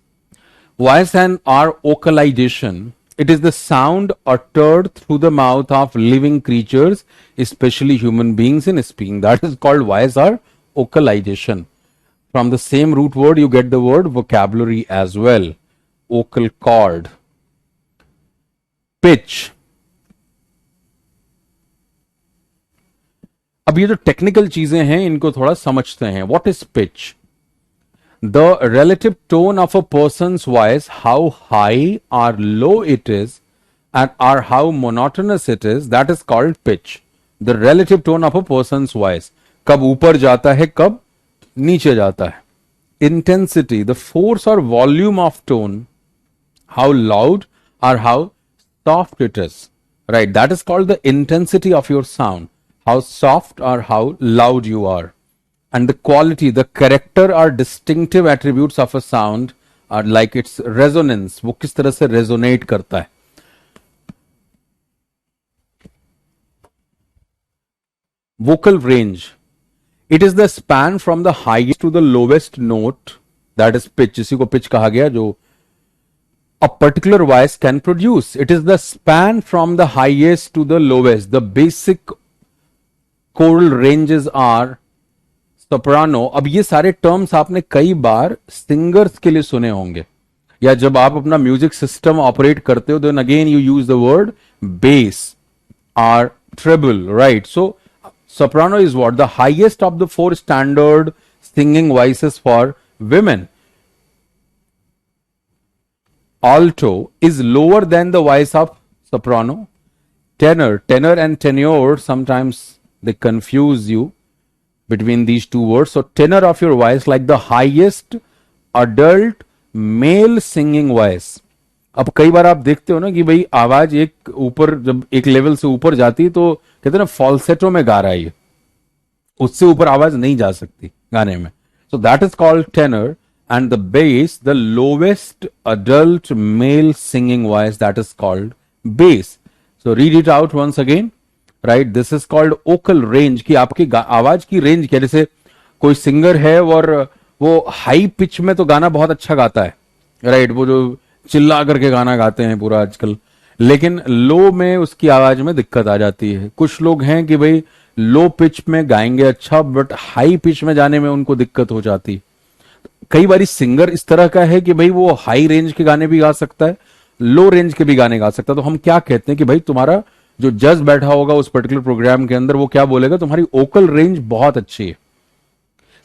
Voice and our vocalization. It is the sound uttered through the mouth of living creatures, especially human beings in speaking. That is called voice or vocalization. From the same root word, you get the word vocabulary as well. Vocal cord. Pitch. अब ये जो technical चीजें हैं इनको थोड़ा समझते हैं. What is pitch? The relative tone of a person's voice, how high और low it is and or how monotonous it is, that is called pitch. The relative tone of a person's voice, कब ऊपर जाता है कब नीचे जाता है. Intensity, the force और volume of tone, how loud और how soft it is, right? That is called the intensity of your sound, how soft or how loud you are. And the quality, the character or distinctive attributes of a sound are like its resonance, वो किस तरह से resonate करता है. Vocal range, it is the span from the highest to the lowest note, that is pitch. इसी को pitch कहा गया जो a particular voice can produce. It is the span from the highest to the lowest. The basic choral ranges are soprano. अब ये सारे terms आपने कई बार सिंगर्स के लिए सुने होंगे, या जब आप अपना म्यूजिक सिस्टम ऑपरेट करते हो, then again you use the word base और treble, right? So soprano is what? The highest of the four standard singing voices for women. Alto is lower than the voice of soprano. Tenor and tenor, sometimes they confuse you between these two words. So tenor of your voice, like the highest adult male singing voice. अब कई बार आप देखते हो ना कि भाई आवाज एक ऊपर, जब एक लेवल से ऊपर जाती है तो कहते हैं ना फॉल्सेटो में गा रहा है, उससे ऊपर आवाज नहीं जा सकती गाने में. So that is called tenor. and the bass, the lowest adult male singing voice, that is called bass. So read it out once again. Right, this is called vocal range, कि आपकी आवाज की रेंज क्या, जैसे कोई singer है और वो हाई पिच में तो गाना बहुत अच्छा गाता है, राइट, वो जो चिल्ला करके गाना गाते हैं पूरा आजकल, लेकिन लो में उसकी आवाज में दिक्कत आ जाती है. कुछ लोग हैं कि भाई लो पिच में गाएंगे अच्छा, बट हाई पिच में जाने में उनको दिक्कत हो जाती है. कई बारी सिंगर इस तरह का है कि भाई वो हाई रेंज के गाने भी गा सकता है, लो रेंज के भी गाने गा सकता है. तो हम क्या कहते हैं कि भाई तुम्हारा जो जज बैठा होगा उस पर्टिकुलर प्रोग्राम के अंदर, वो क्या बोलेगा, तुम्हारी वोकल रेंज बहुत अच्छी है.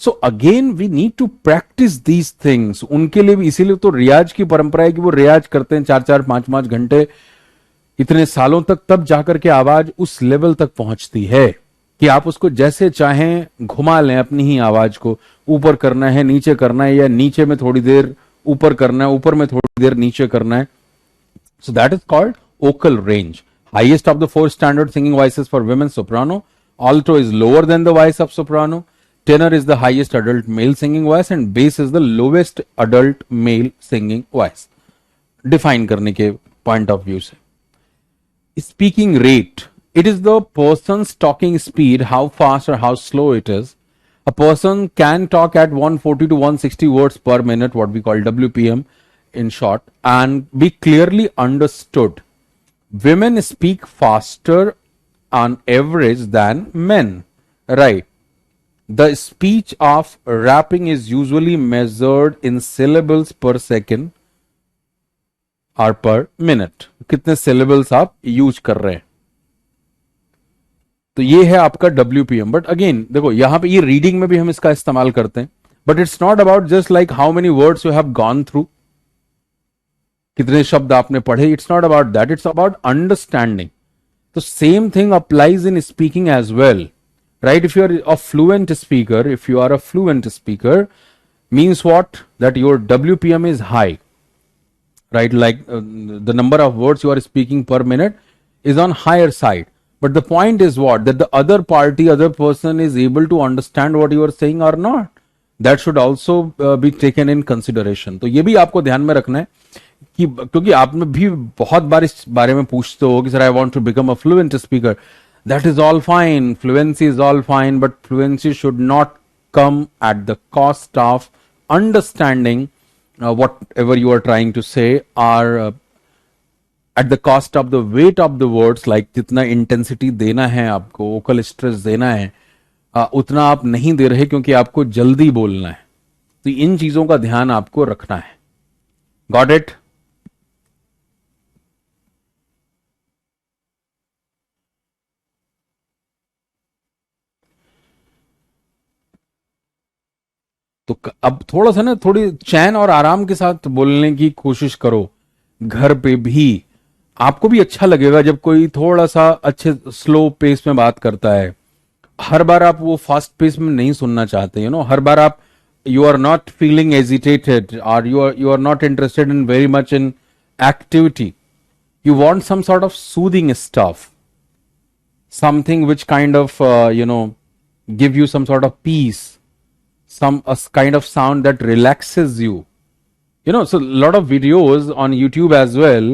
So again we need to practice these things. उनके लिए भी इसीलिए तो रियाज की परंपरा है कि वो रियाज करते हैं 4-4 5-5 घंटे, इतने सालों तक, तब जाकर के आवाज उस लेवल तक पहुंचती है कि आप उसको जैसे चाहें घुमा लें अपनी ही आवाज को. ऊपर करना है, नीचे करना है, या नीचे में थोड़ी देर ऊपर करना है, ऊपर में थोड़ी देर नीचे करना है. So that is called vocal range. Highest of the four standard singing voices for women, soprano. Alto is lower than the voice of soprano. Tenor is the highest adult male singing voice and bass is the lowest adult male singing voice. Define करने के point of view से. Speaking rate. It is the person's talking speed, how fast or how slow it is. A person can talk at 140 to 160 words per minute, what we call WPM in short, and be clearly understood. Women speak faster on average than men, right? The speech of rapping is usually measured in syllables per second or per minute. कितने syllables आप use कर रहे हैं. तो ये है आपका WPM. But again देखो, यहां पे ये रीडिंग में भी हम इसका इस्तेमाल करते हैं, but it's not about just like how many words you have gone through, कितने शब्द आपने पढ़े. It's not about that, it's about understanding. तो same thing applies in speaking as well, right. If you are a fluent speaker, if you are a fluent speaker means what, that your WPM is high, right, like the number of words you are speaking per minute is on higher side. But the point is what, that the other party, other person is able to understand what you are saying or not. That should also be taken in consideration. तो ये भी आपको ध्यान में रखना है कि, क्योंकि आप में भी बहुत बार इस बारे में पूछते हो कि sir I want to become a fluent speaker. That is all fine, fluency is all fine, but fluency should not come at the cost of understanding whatever you are trying to say, or at the cost of the weight of the words, like जितना intensity देना है आपको, vocal stress देना है, उतना आप नहीं दे रहे क्योंकि आपको जल्दी बोलना है. तो इन चीजों का ध्यान आपको रखना है. Got it? तो अब थोड़ा सा ना, थोड़ी चैन और आराम के साथ बोलने की कोशिश करो. घर पे भी आपको भी अच्छा लगेगा जब कोई थोड़ा सा अच्छे स्लो पेस में बात करता है. हर बार आप वो फास्ट पेस में नहीं सुनना चाहते, हर बार आप, you are not feeling agitated, और you are not interested in very much in activity. You want some sort of soothing stuff, something which kind of give you some sort of peace, some kind of sound that relaxes you. So a lot of videos on YouTube as well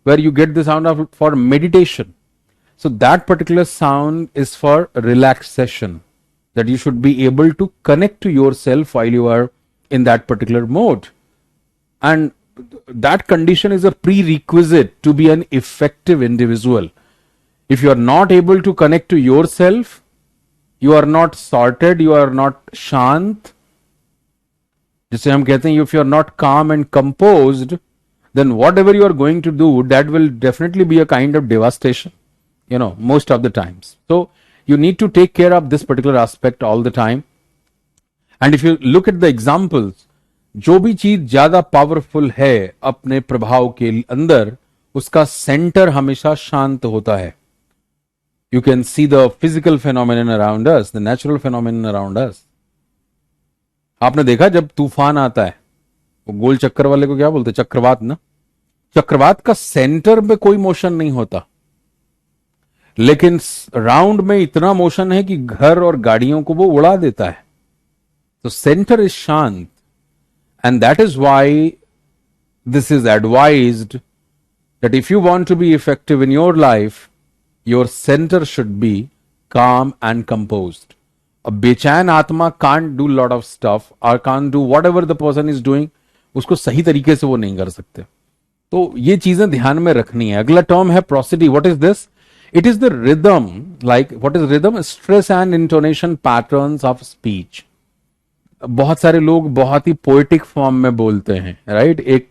where you get the sound of for meditation. So that particular sound is for relaxation, that you should be able to connect to yourself while you are in that particular mode. And that condition is a prerequisite to be an effective individual. If you are not able to connect to yourself, you are not sorted, you are not shant, जिसे हम कहते हैं, if you are not calm and composed, then whatever you are going to do, that will definitely be a kind of devastation, most of the times. So you need to take care of this particular aspect all the time. And if you look at the examples, जो भी चीज ज्यादा powerful है अपने प्रभाव के अंदर, उसका सेंटर हमेशा शांत होता है. You can see the physical phenomenon around us, the natural phenomenon around us. आपने देखा जब तूफान आता है, वो गोल चक्कर वाले को क्या बोलते हैं, चक्रवात ना. चक्रवात का सेंटर में कोई मोशन नहीं होता, लेकिन राउंड में इतना मोशन है कि घर और गाड़ियों को वो उड़ा देता है. तो सेंटर इज शांत. And that is why this is advised that if you want to be effective in your life, your center should be calm and composed. A बेचैन आत्मा can't do lot of stuff or can't do whatever the person is doing. उसको सही तरीके से वो नहीं कर सकते. तो ये चीजें ध्यान में रखनी है. अगला टर्म है prosody. What is this? It is the rhythm. Like what is rhythm? Stress and intonation patterns of speech. बहुत सारे लोग बहुत ही पोएटिक फॉर्म में बोलते हैं, राइट? एक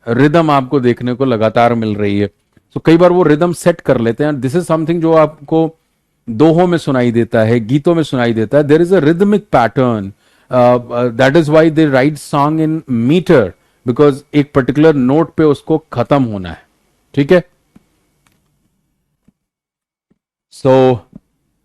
रिदम आपको देखने को लगातार मिल रही है. तो कई बार वो रिदम सेट कर लेते हैं. दिस इज समथिंग जो आपको दोहों में सुनाई देता है, गीतों में सुनाई देता है. There is a rhythmic pattern. That is why they write song in meter, because एक पर्टिकुलर नोट पे उसको खत्म होना है. ठीक है. सो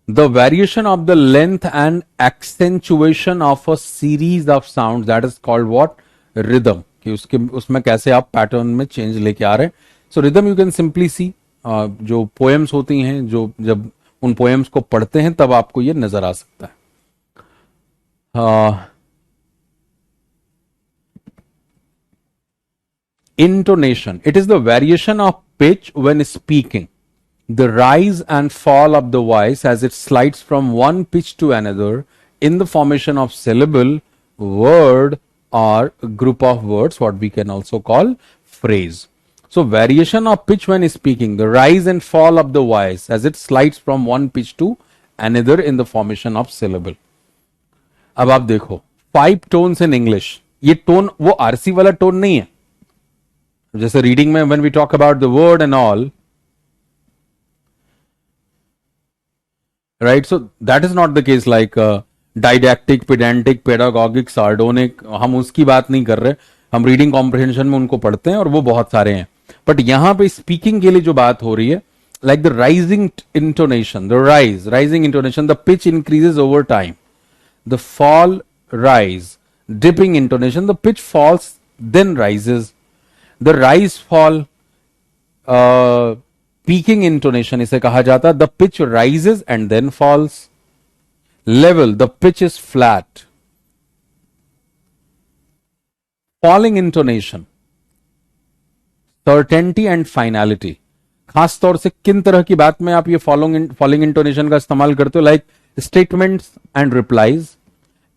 the variation of the length and accentuation of a series of sounds, that is called what? Rhythm. कि उसमें कैसे आप पैटर्न में चेंज लेके आ रहे हैं. सो रिदम यू कैन सिंपली सी, जो पोएम्स होती हैं, जो जब उन पोएम्स को पढ़ते हैं तब आपको ये नजर आ सकता है. Intonation. It is the variation of pitch when speaking. The rise and fall of the voice as it slides from one pitch to another in the formation of syllable, word, or group of words, what we can also call phrase. So variation of pitch when speaking, the rise and fall of the voice as it slides from one pitch to another in the formation of syllable. अब आप देखो 5 tones in English. ये tone वो RC वाला tone नहीं है. जैसे reading में when we talk about the word and all, right? So that is not the case like didactic, pedantic, pedagogic, sardonic. हम उसकी बात नहीं कर रहे. हम रीडिंग कॉम्प्रिहेंशन में उनको पढ़ते हैं और वो बहुत सारे हैं. बट यहां पे स्पीकिंग के लिए जो बात हो रही है, like the rising intonation, the rising intonation, the pitch increases over time. The fall, rise, dipping intonation, the pitch falls, then rises. The rise, fall, peaking intonation इसे कहा जाता. The pitch rises and then falls. Level, the pitch is flat. Falling intonation, certainty and finality. खास तौर से किन तरह की बात में आप ये फॉलोइंग इंटोनेशन का इस्तेमाल करते हो? Like statements and replies,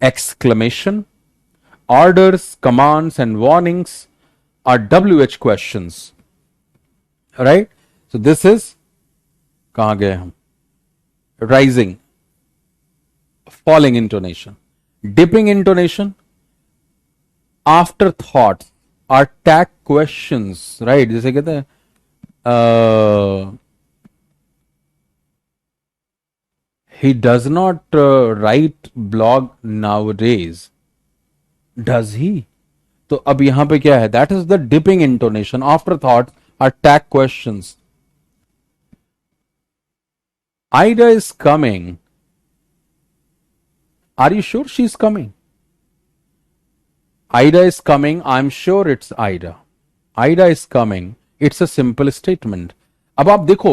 exclamation, orders, commands and warnings, और WH questions. Right? So this is, कहां गए हम? Rising, falling intonation. Dipping intonation, after thoughts और टैग क्वेश्चंस. राइट? जैसे कहते हैं he does not write blog nowadays, does he? तो अब यहां पे क्या है? That is the dipping intonation, after thoughts or tag questions. Ida is coming. Are you sure she's coming? Ida is coming. I'm sure it's Ida. Ida is coming. It's a simple statement. अब आप देखो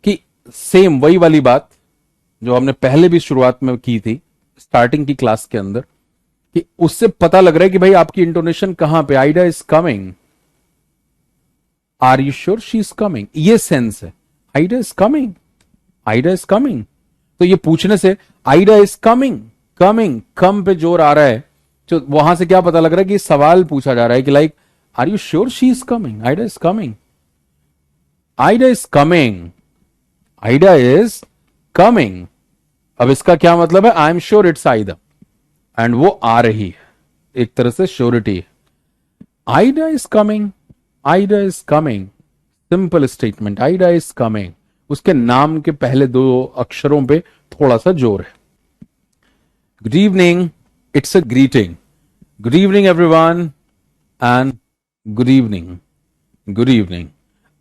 कि same वही वाली बात जो हमने पहले भी शुरुआत में की थी, स्टार्टिंग की क्लास के अंदर, कि उससे पता लग रहा है कि भाई आपकी इंटोनेशन कहां पे. Aida is coming. Are you sure she is coming? ये सेंस है. Aida is coming. Aida is coming. तो ये पूछने से Aida is coming, coming, come पे जोर आ रहा है. तो वहां से क्या पता लग रहा है कि सवाल पूछा जा रहा है कि like are you sure she is coming? Aida is coming. Aida is coming. Aida is coming. अब इसका क्या मतलब है? I am sure it's Aida, and वो आ रही है. एक तरह से श्योरिटी है. Aida is coming. Aida is coming. Simple statement. Aida is coming. उसके नाम के पहले 2 अक्षरों पे थोड़ा सा जोर है. Good evening. It's a greeting. Good evening everyone and good evening. Good evening.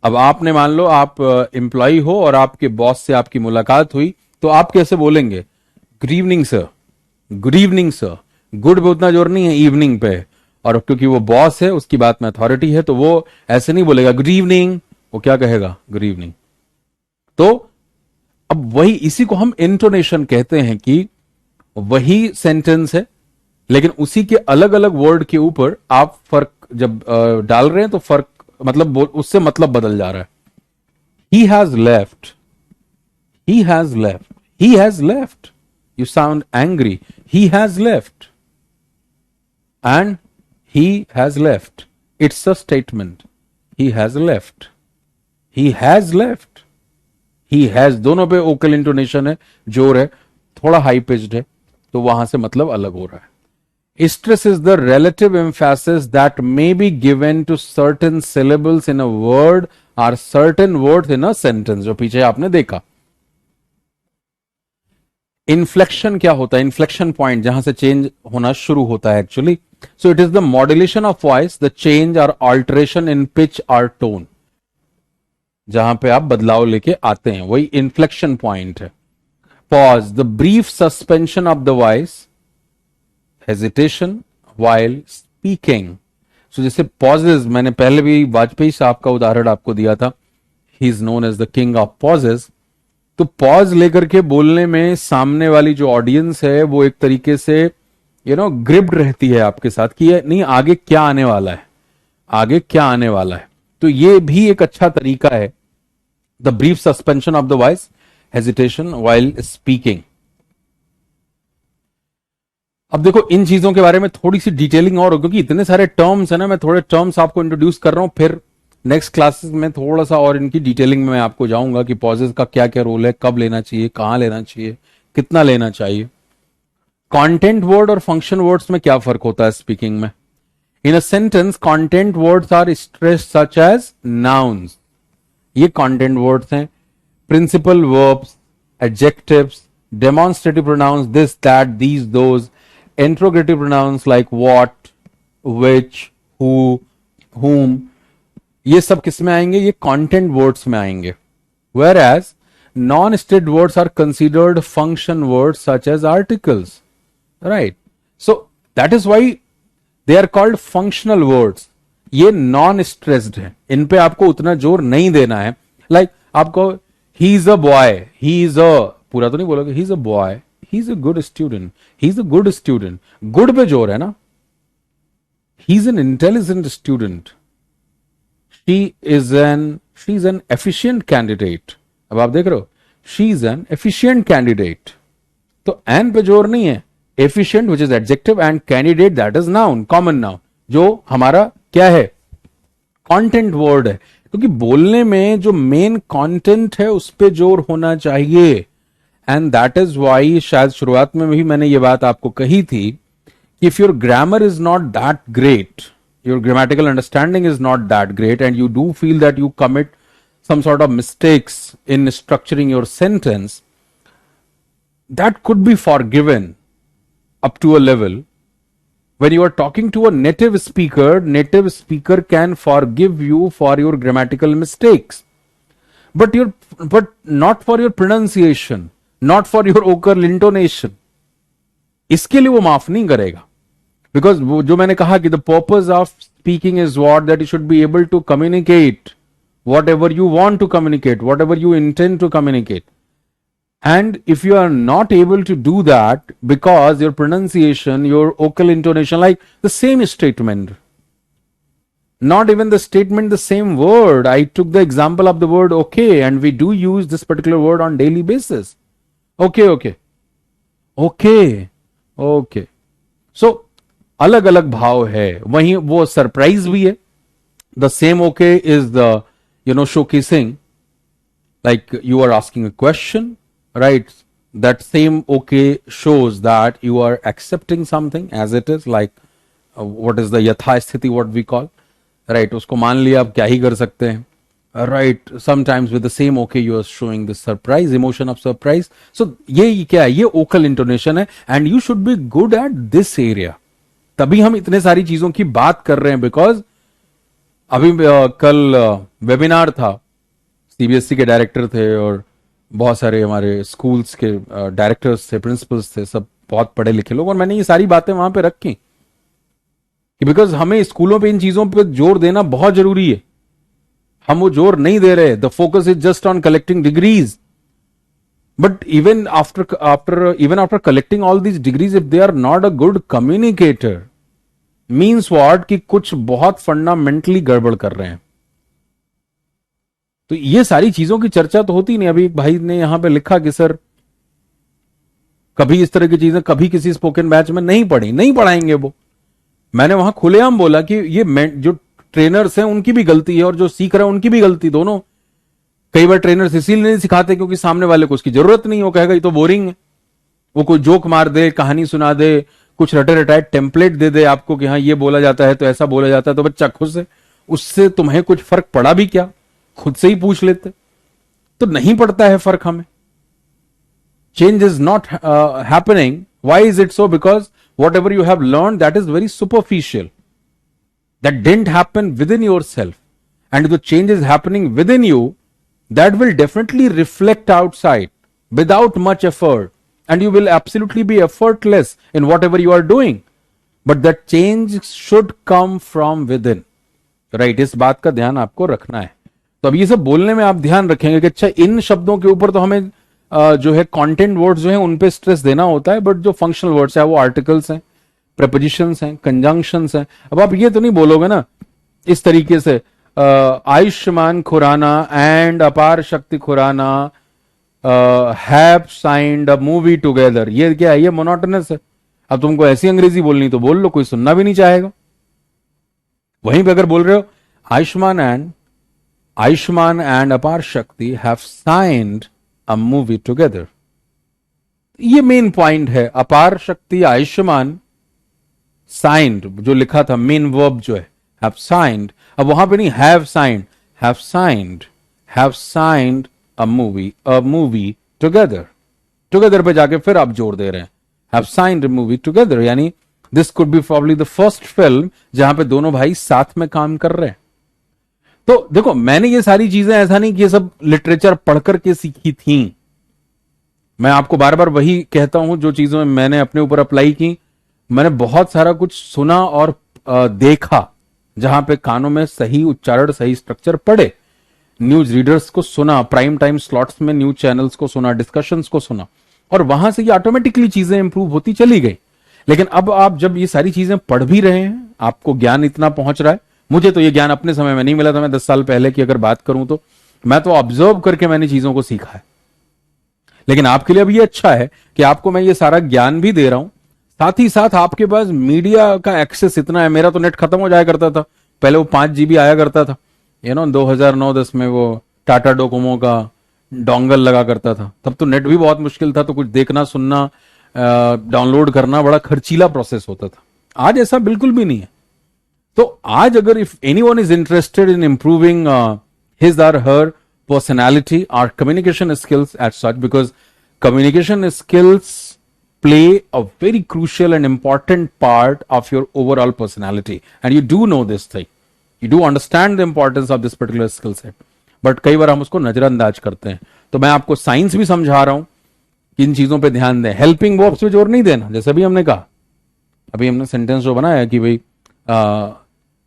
अब आपने मान लो आप एम्प्लॉय हो और आपके बॉस से आपकी मुलाकात हुई, तो आप कैसे बोलेंगे? Good evening sir. Good evening sir. Good पे उतना जोर नहीं है, इवनिंग पे. और क्योंकि वो बॉस है, उसकी बात में अथॉरिटी है, तो वो ऐसे नहीं बोलेगा गुड इवनिंग. वो क्या कहेगा? Good evening. तो अब वही, इसी को हम इंटोनेशन कहते हैं कि वही सेंटेंस है लेकिन उसी के अलग अलग वर्ड के ऊपर आप फर्क जब डाल रहे हैं तो फर्क मतलब उससे मतलब बदल जा रहा है. He has left, he has left, he has left. You sound angry. He has left and he has left. It's a statement. He has left, he has left, he has, दोनों पे ओकल इंटोनेशन है, जोर है, थोड़ा high pitched है, तो वहां से मतलब अलग हो रहा है. Stress is the relative emphasis that may be given to certain syllables in a word or certain words in a sentence. जो पीछे आपने देखा. इन्फ्लेक्शन क्या होता है? इन्फ्लेक्शन पॉइंट जहां से चेंज होना शुरू होता है actually. So it is the modulation of voice, the change और ऑल्टरेशन इन पिच और टोन. जहां पे आप बदलाव लेके आते हैं वही इन्फ्लेक्शन पॉइंट है. Pause, the brief suspension of the voice, hesitation while speaking. So जैसे पॉजेज, मैंने पहले भी वाजपेयी साहब का उदाहरण आपको दिया था. He is known as the king of pauses. तो पॉज लेकर के बोलने में सामने वाली जो ऑडियंस है वो एक तरीके से ग्रिप्ड रहती है आपके साथ कि ये नहीं, आगे क्या आने वाला है, आगे क्या आने वाला है. तो ये भी एक अच्छा तरीका है. The brief suspension of the voice, hesitation while speaking. अब देखो इन चीजों के बारे में थोड़ी सी डिटेलिंग और, क्योंकि इतने सारे टर्म्स है ना, मैं थोड़े टर्म्स आपको इंट्रोड्यूस कर रहा हूं, फिर नेक्स्ट क्लासेस में थोड़ा सा और इनकी डिटेलिंग में मैं आपको जाऊंगा कि पॉजेस का क्या क्या रोल है, कब लेना चाहिए, कहां लेना चाहिए, कितना लेना चाहिए. कंटेंट वर्ड और फंक्शन वर्ड्स में क्या फर्क होता है स्पीकिंग में? In a sentence content words are stressed such as nouns. ये कंटेंट वर्ड्स हैं. Principal verbs, adjectives, demonstrative pronouns, this that these those, interrogative pronouns like what, which, who, whom, ये सब किस में आएंगे? ये कंटेंट वर्ड्स में आएंगे. Whereas non state words are considered function words such as articles. Right. So that is why they are called functional words. ये non stressed है, इन पे आपको उतना जोर नहीं देना है. लाइक आपको he is a boy, he is a, पूरा तो नहीं बोलोगे, he is a boy, he is a good student, he is a good student. Good पे जोर है ना. He is an intelligent student, she is an efficient candidate. अब आप देख रहे हो, she is an efficient candidate. तो एन पे जोर नहीं है. Efficient which is adjective and candidate that is noun, common noun, जो हमारा क्या है? कंटेंट वर्ड है. क्योंकि बोलने में जो मेन कंटेंट है उस पे जोर होना चाहिए. एंड दैट इज वाई शायद शुरुआत में भी मैंने ये बात आपको कही थी, if your grammar is not that great, your grammatical understanding is not that great, and you do feel that you commit some sort of mistakes in structuring your sentence, that could be forgiven up to a level. When you are talking to a native speaker can forgive you for your grammatical mistakes, but not for your pronunciation, not for your vocal intonation. इसके लिए वो माफ नहीं करेगा. Because वो जो मैंने कहा कि the purpose of speaking is what, that you should be able to communicate whatever you want to communicate, whatever you intend to communicate. And if you are not able to do that because your pronunciation, your vocal intonation, like the same statement, not even the statement, the same word. I took the example of the word okay, and we do use this particular word on daily basis. Okay. So अलग अलग भाव है. वहीं वो surprise भी है. The same okay is the showcasing, like you are asking a question, right? That same okay shows that you are accepting something as it is, like what is the यथास्थिति, what we call, right? उसको मान लिया, आप क्या ही कर सकते हैं, right? Sometimes with the same okay you are showing the surprise, emotion of surprise. So ये क्या है? ये vocal intonation है, and you should be good at this area. तभी हम इतने सारी चीजों की बात कर रहे हैं. बिकॉज अभी कल वेबिनार था, सीबीएसई के डायरेक्टर थे और बहुत सारे हमारे स्कूल्स के डायरेक्टर्स थे, प्रिंसिपल्स थे, सब बहुत पढ़े लिखे लोग, और मैंने ये सारी बातें वहां पे रखी कि बिकॉज हमें स्कूलों पे इन चीजों पे जोर देना बहुत जरूरी है. हम वो जोर नहीं दे रहे. The focus is just on collecting degrees, But even after collecting all these degrees, if they are not a good communicator, means what कि कुछ बहुत फंडामेंटली गड़बड़ कर रहे हैं। तो ये सारी चीजों की चर्चा तो होती नहीं। अभी एक भाई ने यहां पे लिखा कि सर कभी इस तरह की चीजें कभी किसी स्पोकन बैच में नहीं पढ़ी, नहीं पढ़ाएंगे वो। मैंने वहां खुलेआम बोला कि ये जो ट्रेनर्स हैं उनकी भी गलती है और जो सीख रहे हैं उनकी भी गलती, दोनों। कई बार ट्रेनर्स इसीलिए नहीं सिखाते क्योंकि सामने वाले को उसकी जरूरत नहीं हो, कहेगा ये तो बोरिंग है। वो कोई जोक मार दे, कहानी सुना दे, कुछ रटे रटाए टेम्पलेट दे दे आपको कि हाँ ये बोला जाता है तो ऐसा बोला जाता है, तो बच्चा खुश है। उससे तुम्हें कुछ फर्क पड़ा भी क्या, खुद से ही पूछ लेते। तो नहीं पड़ता है फर्क हमें। Change is not happening. Why is it so? Because what ever you have learn that is very superficial, that didn't happen with in your self, and the change is happening with in you, that will definitely reflect outside without much effort, and you will absolutely be effortless in whatever you are doing, but that change should come from within, right? इस बात का ध्यान आपको रखना है। तो अब ये सब बोलने में आप ध्यान रखेंगे कि अच्छा इन शब्दों के ऊपर तो हमें जो है कंटेंट वर्ड्स जो है उन पे स्ट्रेस देना होता है, बट जो फंक्शनल वर्ड्स है वो आर्टिकल्स हैं, prepositions हैं, conjunctions हैं। अब आप ये तो नहीं बोलोगे ना इस तरीके से Ayushman Khurana and Aparshakti Khurana have signed a movie together. ये क्या है? ये मोनोटोनस है। अब तुमको ऐसी अंग्रेजी बोलनी तो बोल लो, कोई सुनना भी नहीं चाहेगा। वहीं पे अगर बोल रहे हो आयुष्मान एंड अपार शक्ति have signed a movie together, ये मेन पॉइंट है। अपार शक्ति आयुष्मान, साइंड जो लिखा था मेन वर्ब जो है have signed, अब वहां पे नहीं have signed, have signed a movie together पे जाके फिर आप जोर दे रहे हैं have signed a movie together, यानी this could be probably the first film जहां पे दोनों भाई साथ में काम कर रहे हैं। तो देखो मैंने ये सारी चीजें ऐसा नहीं कि ये सब लिटरेचर पढ़कर के सीखी थी। मैं आपको बार बार वही कहता हूं जो चीजों में मैंने अपने ऊपर अप्लाई की। मैंने बहुत सारा कुछ सुना और देखा, जहां पे कानों में सही उच्चारण, सही स्ट्रक्चर पड़े, न्यूज रीडर्स को सुना, प्राइम टाइम स्लॉट्स में न्यूज चैनल्स को सुना, डिस्कशंस को सुना, और वहां से ये ऑटोमेटिकली चीजें इंप्रूव होती चली गई। लेकिन अब आप जब ये सारी चीजें पढ़ भी रहे हैं, आपको ज्ञान इतना पहुंच रहा है। मुझे तो ये ज्ञान अपने समय में नहीं मिला था। मैं 10 साल पहले की अगर बात करूं तो मैं तो ऑब्जर्व करके मैंने चीजों को सीखा है। लेकिन आपके लिए अब ये अच्छा है कि आपको मैं ये सारा ज्ञान भी दे रहा हूं, साथ ही साथ आपके पास मीडिया का एक्सेस इतना है। मेरा तो नेट खत्म हो जाया करता था, पहले वो 5 GB आया करता था, 2009-10 में वो टाटा डोकोमो का डोंगल लगा करता था। तब तो नेट भी बहुत मुश्किल था, तो कुछ देखना सुनना डाउनलोड करना बड़ा खर्चीला प्रोसेस होता था। आज ऐसा बिल्कुल भी नहीं है। तो आज अगर if anyone is interested in improving his और हर पर्सनैलिटी और communication skills at such, because communication skills play a very crucial and important part of your overall personality, and you do know this thing, you do understand the importance of this particular skill set, but कई बार हम उसको नजरअंदाज करते हैं। तो मैं आपको science भी समझा रहा हूं कि इन चीजों पे ध्यान दें। हेल्पिंग वर्ब्स पे जोर नहीं देना, जैसे भी हमने कहा, अभी हमने सेंटेंस जो बनाया कि भाई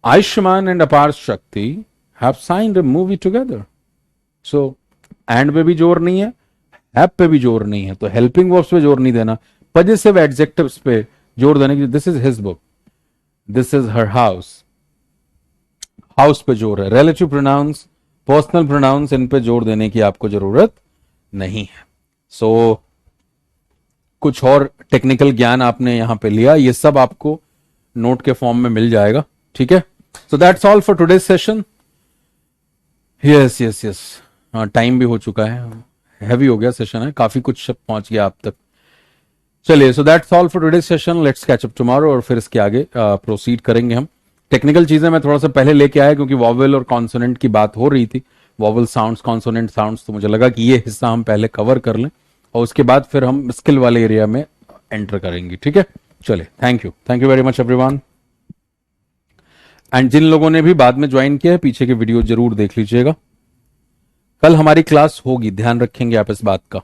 आयुष्मान एंड अपार शक्ति have signed a movie together, so and पे भी जोर नहीं है, हैव पे भी जोर नहीं है, तो हेल्पिंग वर्ब्स पे जोर नहीं देना। पजेसिव एडजेक्टिव्स पे जोर देने की, this is his book, this is her house, house पे जोर है। रिलेटिव प्रोनाउंस, पर्सनल प्रोनाउंस, इन पे जोर देने की आपको जरूरत नहीं है। सो कुछ और टेक्निकल ज्ञान आपने यहां पे लिया, ये सब आपको नोट के फॉर्म में मिल जाएगा, ठीक है। So that's all for today's session. Yes yes yes, हाँ टाइम भी हो चुका है, हैवी हो गया सेशन है, काफी कुछ पहुंच गया आप तक। चलिए, so that's all for today's session, let's catch up tomorrow, और फिर इसके आगे प्रोसीड करेंगे हम। टेक्निकल चीजें मैं थोड़ा सा पहले लेके आया क्योंकि वॉवेल और कॉन्सोनेंट की बात हो रही थी, वॉवेल साउंड्स, कॉन्सोनेंट साउंड्स, तो मुझे लगा कि ये हिस्सा हम पहले कवर कर लें और उसके बाद फिर हम स्किल वाले एरिया में एंटर करेंगे, ठीक है। चलिए, thank you very much everyone. And जिन लोगों ने भी बाद में ज्वाइन किया है, पीछे के वीडियो जरूर देख लीजिएगा। कल हमारी क्लास होगी, ध्यान रखेंगे आप इस बात का।